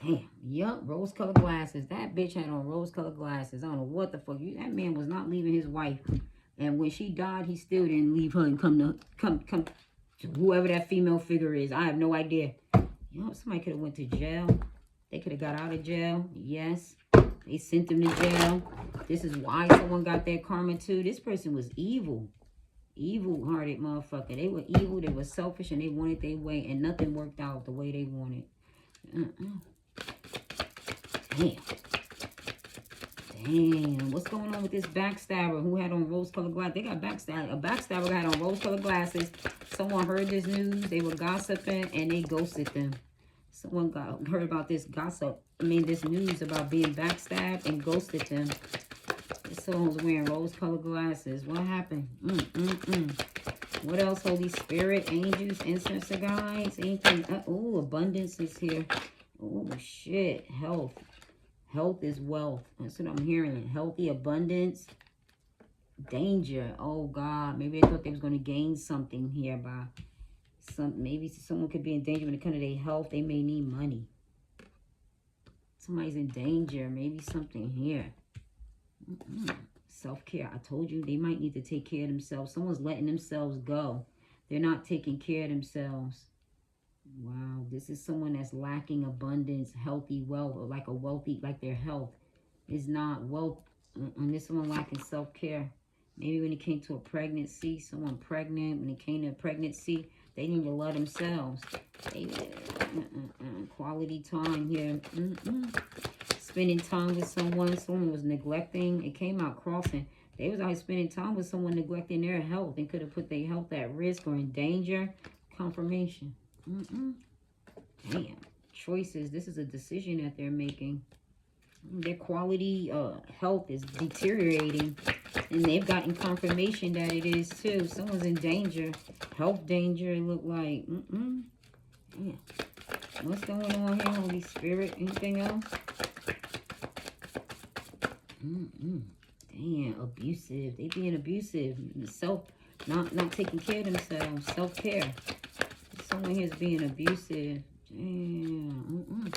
Damn. Yup, rose-colored glasses. That bitch had on rose-colored glasses. I don't know what the fuck. That man was not leaving his wife. And when she died, he still didn't leave her and come to whoever that female figure is. I have no idea. Yup, somebody could have went to jail. They could have got out of jail. Yes. They sent them to jail. This is why someone got their karma too. This person was evil. Evil-hearted motherfucker. They were evil. They were selfish. And they wanted their way. And nothing worked out the way they wanted. Damn. Damn. What's going on with this backstabber who had on rose-colored glasses? They got backstabber. A backstabber had on rose-colored glasses. Someone heard this news. They were gossiping and they ghosted them. Someone heard about this gossip. This news about being backstabbed and ghosted them. Someone was wearing rose-colored glasses. What happened? What else? Holy Spirit, angels, incense, guides, anything? Oh, abundance is here. Oh, shit. Health. Health is wealth. That's what I'm hearing. Healthy abundance. Danger. Oh, God. Maybe they thought they was going to gain something here by maybe someone could be in danger when it comes to their health. They may need money. Somebody's in danger. Maybe something here. Self-care. I told you they might need to take care of themselves. Someone's letting themselves go. They're not taking care of themselves. Wow. This is someone that's lacking abundance, healthy wealth, or like a wealthy, like their health is not wealth. And this one lacking self-care. Maybe when it came to a pregnancy, someone pregnant, when it came to a pregnancy, they need to love themselves. Quality time here. Spending time with someone. Someone was neglecting. It came out crossing. They was out spending time with someone neglecting their health. They could have put their health at risk or in danger. Confirmation. Damn. Choices. This is a decision that they're making. Their quality health is deteriorating. And they've gotten confirmation that it is too. Someone's in danger. Health danger, it looked like. Yeah. What's going on here, Holy Spirit? Anything else? Damn, abusive. They being abusive. Not taking care of themselves. Self-care. Someone here is being abusive. Damn.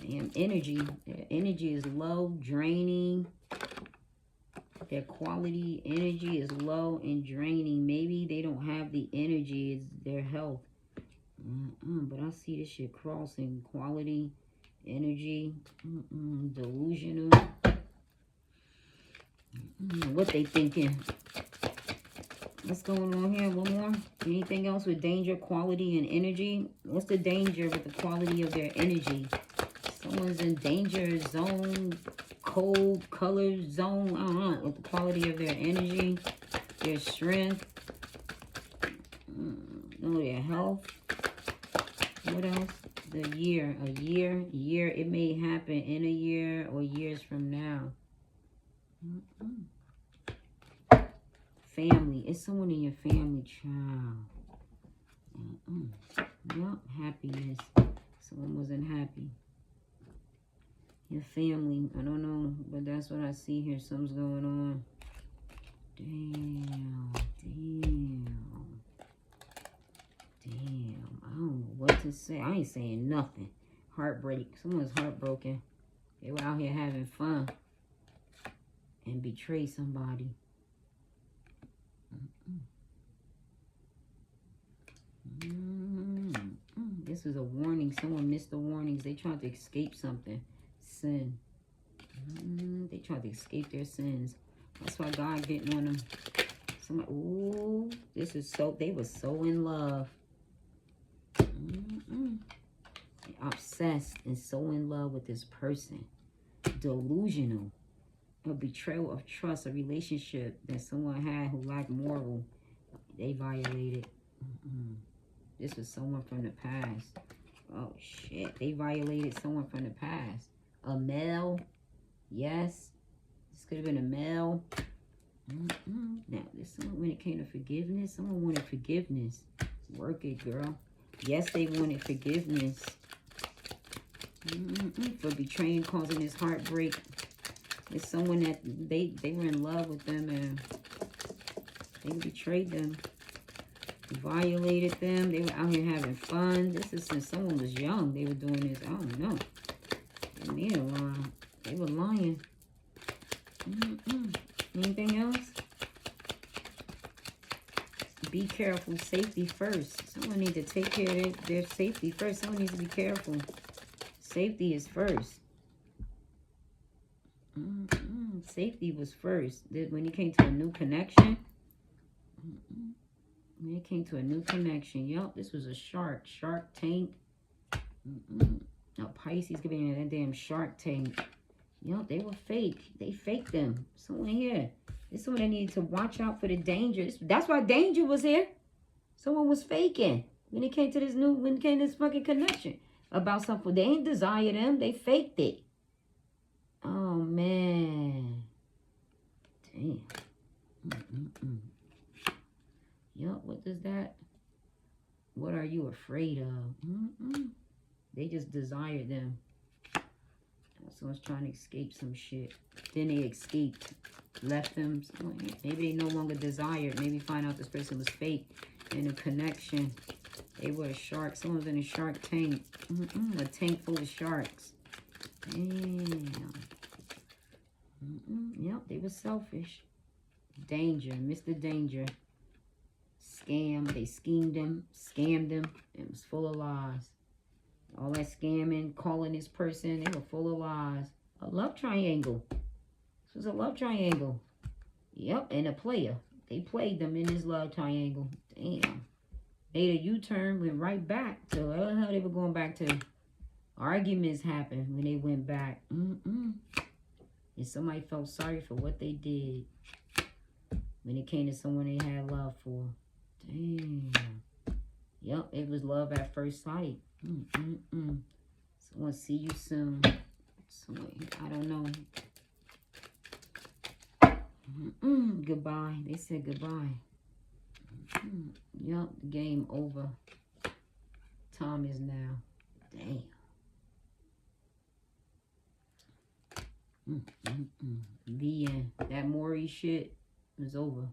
Damn, energy. Their energy is low, draining. Their quality energy is low and draining. Maybe they don't have the energy. It's their health. But I see this shit crossing. Quality, energy, delusional. What they thinking? What's going on here? One more. Anything else with danger, quality, and energy? What's the danger with the quality of their energy? Someone's in danger zone, cold color zone. I don't know. With the quality of their energy, their strength, their health. What else? The year. A year. It may happen in a year or years from now. Family. It's someone in your family, child. Yup. Happiness. Someone wasn't happy. Your family. I don't know, but that's what I see here. Something's going on. Damn. I don't know what to say. I ain't saying nothing. Heartbreak. Someone's heartbroken. They were out here having fun and betrayed somebody. This is a warning. Someone missed the warnings. They tried to escape something. Sin. They tried to escape their sins. That's why God getting on them. Somebody, ooh, this is so, they were so in love. Obsessed and so in love with this person. Delusional. A betrayal of trust, a relationship that someone had who lacked moral. They violated. This was someone from the past. Oh, shit. They violated someone from the past. A male. Yes. This could have been a male. Now, this someone, when it came to forgiveness, someone wanted forgiveness. Work it, girl. Yes, they wanted forgiveness. For betraying, causing this heartbreak. It's someone that they were in love with them and they betrayed them. Violated them. They were out here having fun. This is since someone was young. They were doing this. I don't know. They made a lie. They were lying. Anything else? Be careful. Safety first. Someone needs to take care of their safety first. Someone needs to be careful. Safety is first. Safety was first. When it came to a new connection. When it came to a new connection. Yup, this was a shark. Shark Tank. A Pisces could be in that damn Shark Tank. Yup, they were fake. They faked them. Someone here. There's someone that needed to watch out for the danger. That's why danger was here. Someone was faking. When it came to this fucking connection. About something. They ain't desire them. They faked it. Oh, man. Damn. Yup, what is that? What are you afraid of? They just desired them. Someone's trying to escape some shit. Then they escaped. Left them. Maybe they no longer desired. Maybe find out this person was fake. In a connection. They were a shark. Someone's in a shark tank. A tank full of sharks. Damn. Yep, they were selfish. Danger. Mr. Danger. Scam. They schemed them. Scammed them. It was full of lies. All that scamming, calling this person. They were full of lies. A love triangle. This was a love triangle. Yep, and a player. They played them in this love triangle. Damn. Made a U-turn, went right back to how they were going back to. Arguments happened when they went back. And somebody felt sorry for what they did when it came to someone they had love for. Damn. Yep, it was love at first sight. Someone see you soon. Someone, I don't know. Goodbye. They said goodbye. Yup, game over. Time is now. Damn. The end. That Maury shit was over.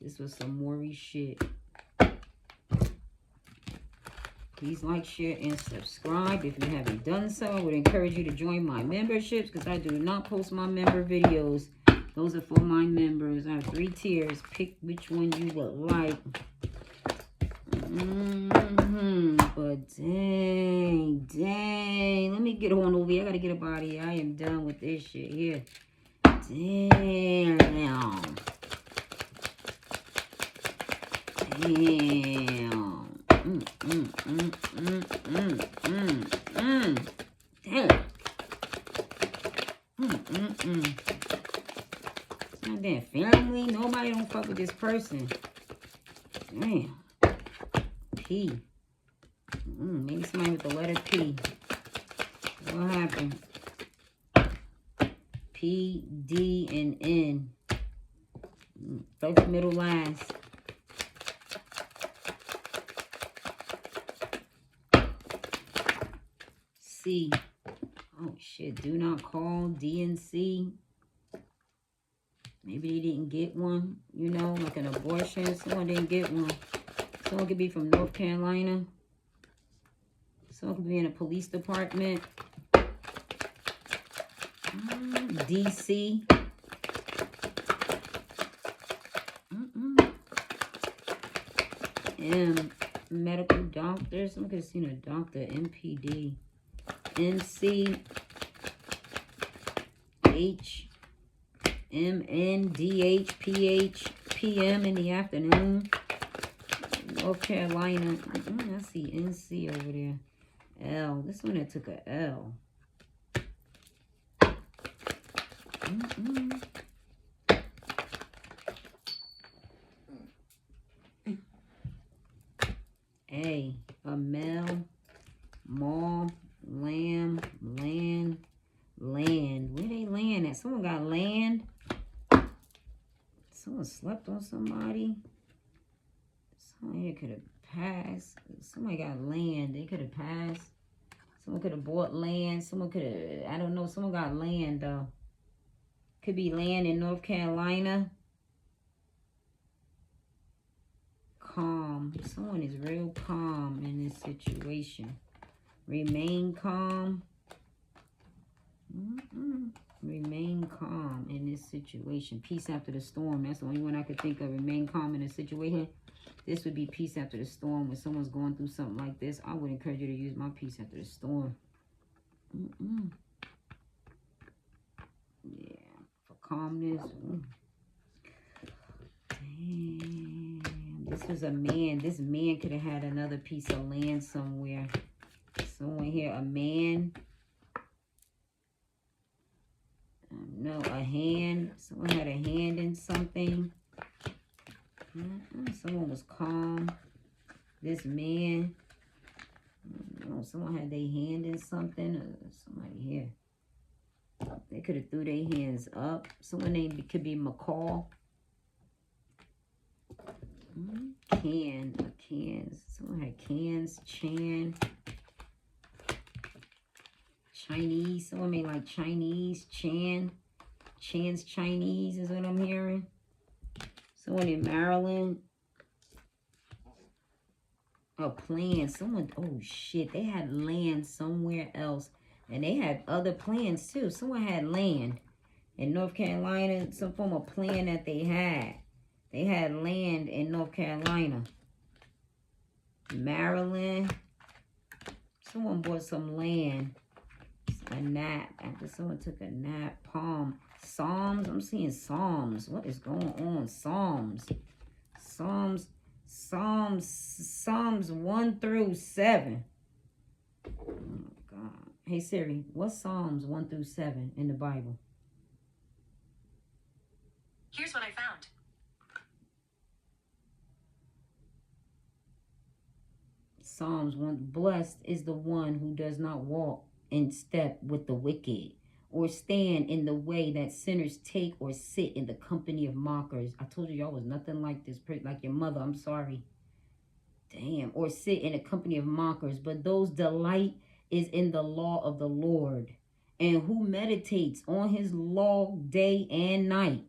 This was some Maury shit. Please like, share, and subscribe if you haven't done so. I would encourage you to join my memberships because I do not post my member videos. Those are for my members. I have 3 tiers. Pick which one you would like. But dang. Let me get on over here. I got to get up out of here. I am done with this shit here. Damn. It's not that family. Nobody don't fuck with this person. Damn. P. Maybe somebody with the letter P. What happened? P, D, and N. First, middle, last. C. Oh, shit. Do not call. D and C. Maybe they didn't get one. You know, like an abortion. Someone didn't get one. Someone could be from North Carolina. Someone could be in a police department. DC. M. Medical doctor. Someone could have seen a doctor. MPD. NC. H. MN. DH. PH. PM in the afternoon. North Carolina. I see NC over there. L. This one that took a L. A. A male. Mall, lamb, land. Where they land at? Someone got land. Someone slept on somebody. Someone here could have passed. Somebody got land. They could have passed. Someone could have bought land. Someone could have, I don't know. Someone got land, though. Could be land in North Carolina. Calm. Someone is real calm in this situation. Remain calm. Remain calm in this situation. Peace after the storm. That's the only one I could think of. Remain calm in a situation. This would be peace after the storm. When someone's going through something like this, I would encourage you to use my peace after the storm. Yeah. For calmness. Damn. This was a man. This man could have had another piece of land somewhere. Someone here, a man. No, a hand. Someone had a hand in something. Someone was calm. This man. No, someone had their hand in something. Somebody here. They could have threw their hands up. Someone named could be McCall. Cans. Someone had cans. Chinese. Someone made like Chinese. Chan's Chinese is what I'm hearing. Someone in Maryland. A plan. Someone, oh shit, they had land somewhere else. And they had other plans too. Someone had land in North Carolina. Some form of plan that they had. They had land in North Carolina. Maryland. Someone bought some land. A nap. After someone took a nap. Palm. Psalms. I'm seeing Psalms. What is going on? Psalms 1 through 7. Oh my God. Hey Siri, what's Psalms 1 through 7 in the Bible? Here's what I found. Psalms 1. Blessed is the one who does not walk in step with the wicked, or stand in the way that sinners take, or sit in the company of mockers. I told you y'all was nothing like this, like your mother. I'm sorry. Damn. Or sit in a company of mockers. But those delight is in the law of the Lord, and who meditates on his law day and night.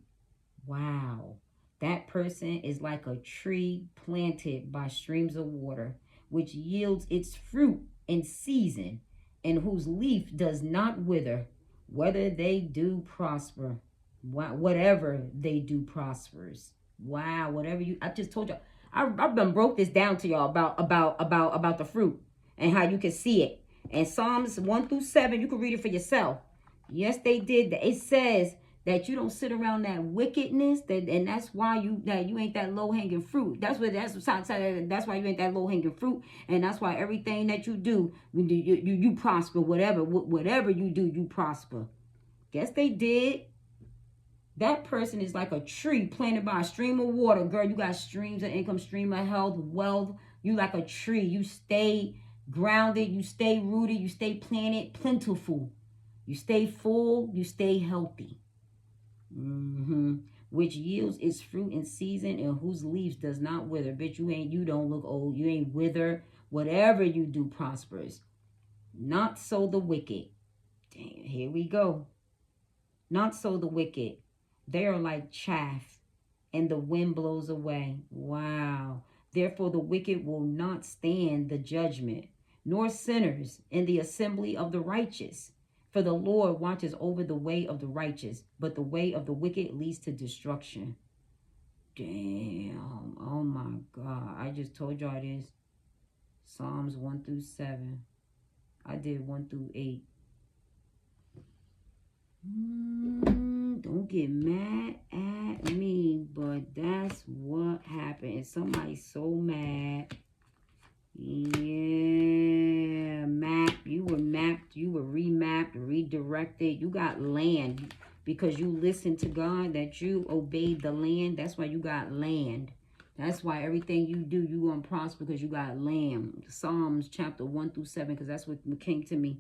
Wow. That person is like a tree planted by streams of water, which yields its fruit in season, and whose leaf does not wither. Whether they do prosper. Whatever they do prospers. Wow. Whatever you, I just told y'all. I've been broke this down to y'all about the fruit and how you can see it. And Psalms 1 through 7, you can read it for yourself. Yes, they did. It says that you don't sit around that wickedness, and that's why you ain't that low hanging fruit. That's why you ain't that low hanging fruit, and that's why everything that you do, you prosper. Whatever you do, you prosper. Yes, they did. That person is like a tree planted by a stream of water. Girl, you got streams of income, stream of health, wealth. You like a tree. You stay grounded. You stay rooted. You stay planted, plentiful. You stay full. You stay healthy. Which yields its fruit in season, and whose leaves does not wither. Bitch, you don't look old. You ain't wither. Whatever you do prospers. Not so the wicked. Damn, here we go. Not so the wicked. They are like chaff, and the wind blows away. Wow. Therefore the wicked will not stand the judgment, nor sinners in the assembly of the righteous. For the Lord watches over the way of the righteous, but the way of the wicked leads to destruction. Damn. Oh my God. I just told y'all this. Psalms 1 through 7. I did 1 through 8. Don't get mad at me, but that's what happened. And somebody's so mad. Yeah, you were remapped, redirected. You got land because you listened to God, that you obeyed the land. That's why you got land. That's why everything you do, you going to prosper because you got lamb. Psalms chapter 1 through 7, because that's what came to me.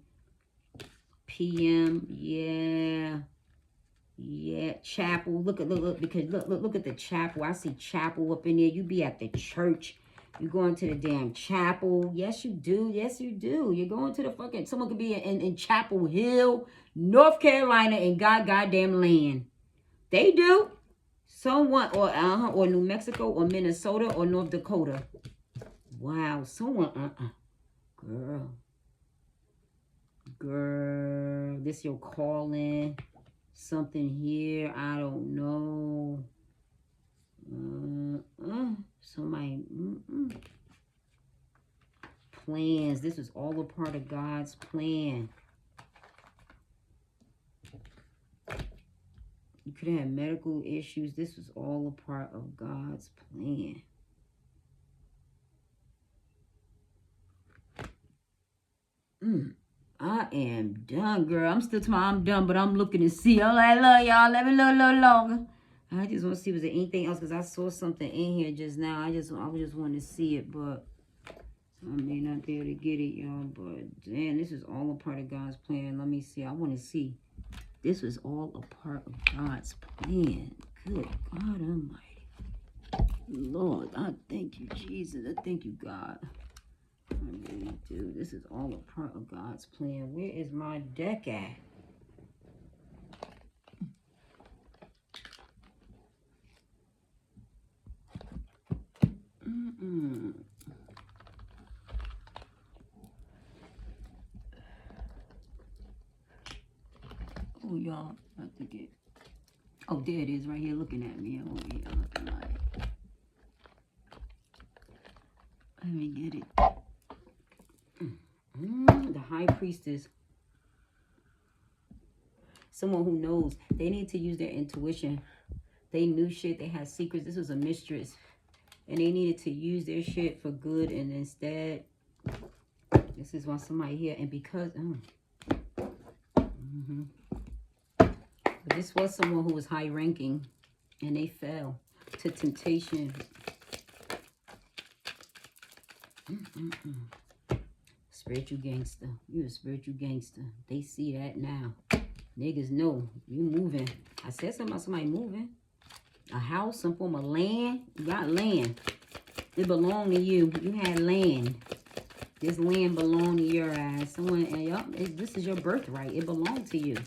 PM, yeah. Yeah, chapel. Look, because look at the chapel. I see chapel up in there. You be at the church. You going to the damn chapel. Yes, you do. Yes, you do. You're going to the fucking... Someone could be in Chapel Hill, North Carolina, and goddamn land. They do. Someone, or New Mexico, or Minnesota, or North Dakota. Wow, someone, Girl, this your calling. Something here, I don't know. Somebody, plans. This is all a part of God's plan. You could have medical issues. This was all a part of God's plan. I am done, girl. I'm still talking. I'm done, but I'm looking to see. I'm like, look, y'all, let me look a little longer. I just want to see was there anything else, because I saw something in here just now. I just want to see it, but I may not be able to get it, y'all. But damn, this is all a part of God's plan. Let me see. I want to see. This was all a part of God's plan. Good God Almighty. Lord, I thank you, Jesus. I thank you, God. I really do. This is all a part of God's plan. Where is my deck at? Oh, y'all, I have to get... Oh, there it is right here looking at me. I'm over here looking like... Let me get it. The high priestess. Someone who knows. They need to use their intuition. They knew shit. They had secrets. This was a mistress. And they needed to use their shit for good. And instead, this is why somebody here. And because... But this was someone who was high ranking. And they fell to temptation. Spiritual gangster. You a spiritual gangster. They see that now. Niggas know you moving. I said something about somebody moving. A house, some form of land. You got land. It belonged to you. You had land. This land belonged to your ass. Someone, this is your birthright. It belonged to you.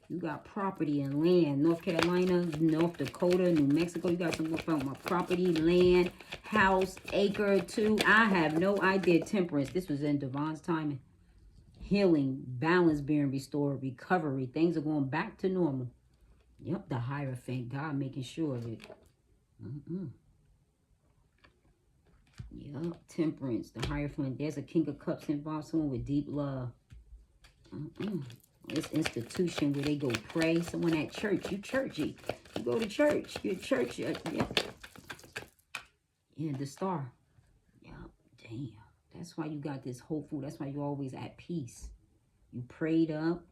You got property and land. North Carolina, North Dakota, New Mexico. You got some from my property, land, house, acre, too. I have no idea. Temperance. This was in Devon's timing. Healing, balance being restored, recovery. Things are going back to normal. Yep, the Hierophant. God making sure of it. Yep, temperance. The Hierophant. There's a King of Cups involved. Someone with deep love. This institution where they go pray. Someone at church. You churchy. You go to church. You're church. Yeah, the star. Yep, damn. That's why you got this hopeful. That's why you're always at peace. You prayed up.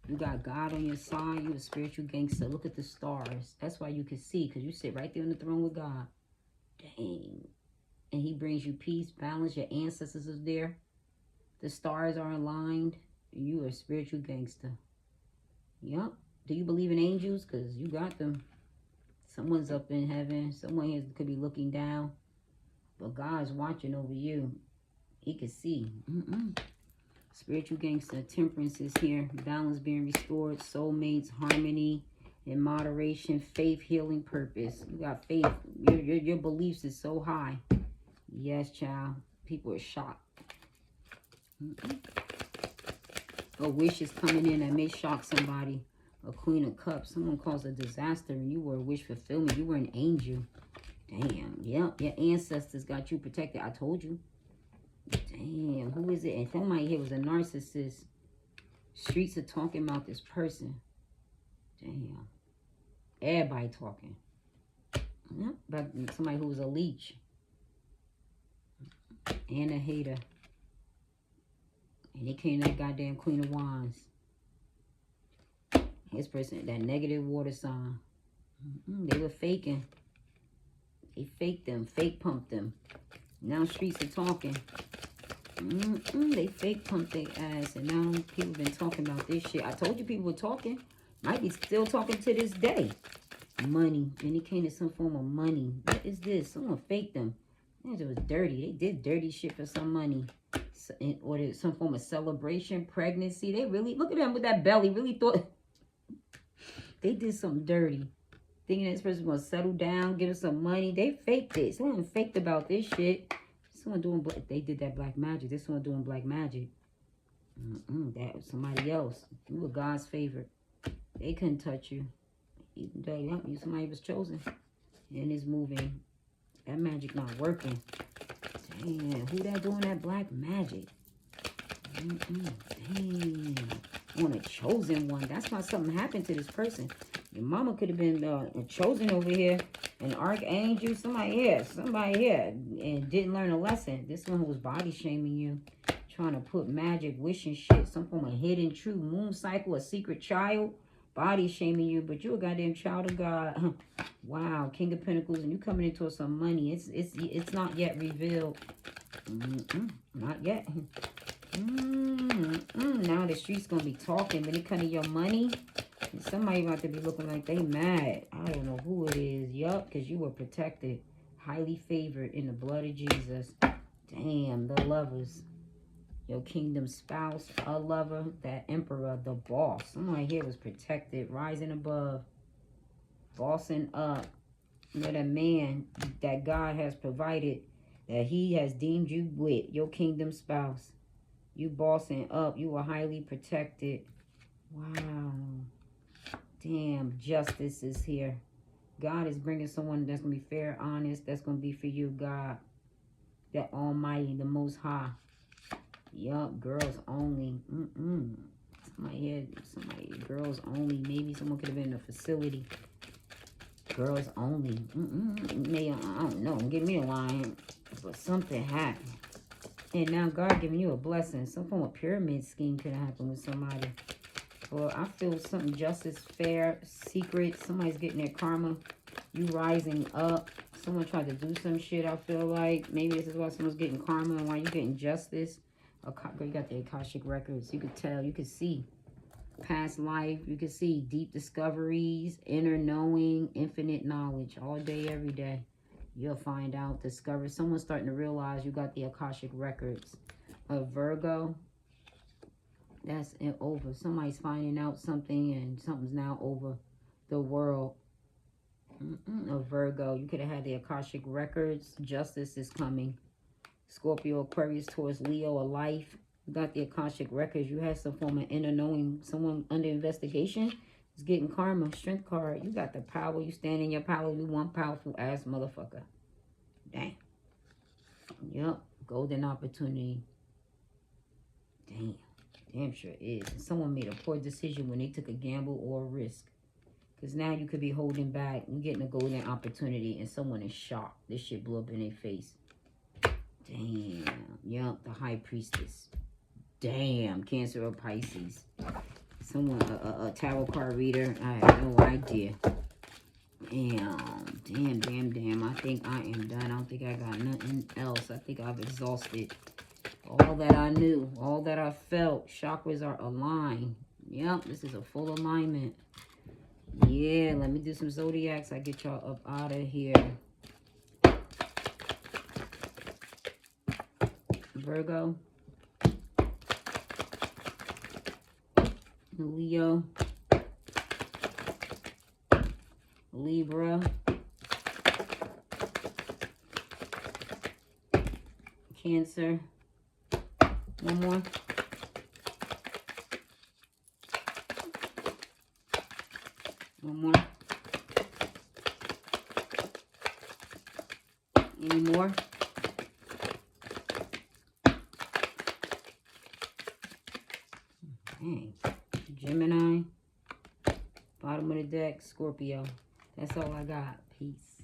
You got God on your side. You're a spiritual gangster. Look at the stars. That's why you can see, because you sit right there on the throne with God. Dang. And he brings you peace, balance. Your ancestors is there. The stars are aligned. You are a spiritual gangster. Yup. Do you believe in angels? Because you got them. Someone's up in heaven. Someone here could be looking down. But God's watching over you. He can see. Spiritual gangster. Temperance is here. Balance being restored. Soulmates. Harmony. And moderation. Faith. Healing. Purpose. You got faith. Your beliefs is so high. Yes, child. People are shocked. A wish is coming in that may shock somebody. A Queen of Cups. Someone caused a disaster and you were a wish fulfillment. You were an angel. Damn. Yep. Your ancestors got you protected. I told you. Damn. Who is it? And somebody here was a narcissist. Streets are talking about this person. Damn. Everybody talking. Yep. But somebody who was a leech. And a hater. And they came that goddamn Queen of Wands. This person, that negative water sign. They were faking. They faked them, fake pumped them. Now streets are talking. They fake pumped their ass, and now people been talking about this shit. I told you people were talking. Might be still talking to this day. Money. And it came to some form of money. What is this? Someone faked them. It was dirty. They did dirty shit for some money. Or some form of celebration, pregnancy. They really, look at them with that belly. Really thought they did something dirty. Thinking this person was going to settle down, give us some money. They faked it. Someone faked about this shit. Someone doing, they did that black magic. This one doing black magic. That was somebody else. You were God's favorite. They couldn't touch you. Even though you somebody was chosen. And it's moving. That magic not working. Damn, who that doing that black magic? Damn. On a chosen one. That's why something happened to this person. Your mama could have been chosen over here. An archangel. Somebody here. And didn't learn a lesson. This one who was body shaming you. Trying to put magic, wishing shit. Some form of hidden true moon cycle. A secret child. Body shaming you. But you're a goddamn child of God. Wow. King of Pentacles. And you coming into some money. It's not yet revealed. Not yet. Now the street's gonna be talking. When it comes to your money, somebody about to be looking like they mad. I don't know who it is. Yup, because you were protected, highly favored in the blood of Jesus. Damn, the lovers. Your kingdom spouse, a lover, that emperor, the boss. Somebody here was protected, rising above, bossing up. You know, that man that God has provided, that he has deemed you with, your kingdom spouse. You bossing up. You were highly protected. Wow. Damn, justice is here. God is bringing someone that's going to be fair, honest. That's going to be for you, God. That Almighty, the Most High. Yup, girls only. Somebody, girls only. Maybe someone could have been in a facility. Girls only. Maybe, I don't know. Don't give me a line. But something happened. And now God giving you a blessing. Some form of pyramid scheme could have happened with somebody. Well, I feel something justice, fair, secret. Somebody's getting their karma. You rising up. Someone tried to do some shit, I feel like. Maybe this is why someone's getting karma and why you're getting justice. You got the Akashic records. You could tell. You could see past life. You could see deep discoveries, inner knowing, infinite knowledge. All day, every day. You'll find out, discover. Someone's starting to realize you got the Akashic records. A Virgo. That's over. Somebody's finding out something and something's now over the world. A Virgo. You could have had the Akashic records. Justice is coming. Scorpio, Aquarius, Taurus, Leo, a life. You got the Akashic records. You had some form of inner knowing. Someone under investigation is getting karma. Strength card. You got the power. You stand in your power. You one powerful ass motherfucker. Dang. Yup. Golden opportunity. Damn. Damn sure is. And someone made a poor decision when they took a gamble or a risk. Because now you could be holding back. You're getting a golden opportunity and someone is shocked. This shit blew up in their face. Damn. Yup. The High Priestess. Damn. Cancer or Pisces. Someone, a tarot card reader. I have no idea. Damn. I think I am done. I don't think I got nothing else. I think I've exhausted all that I knew. All that I felt. Chakras are aligned. Yep, this is a full alignment. Yeah, let me do some zodiacs. I get y'all up out of here. Virgo. Leo. Libra. Cancer. One more. One more. Any more? Dang. Gemini. Bottom of the deck, Scorpio. That's all I got. Peace.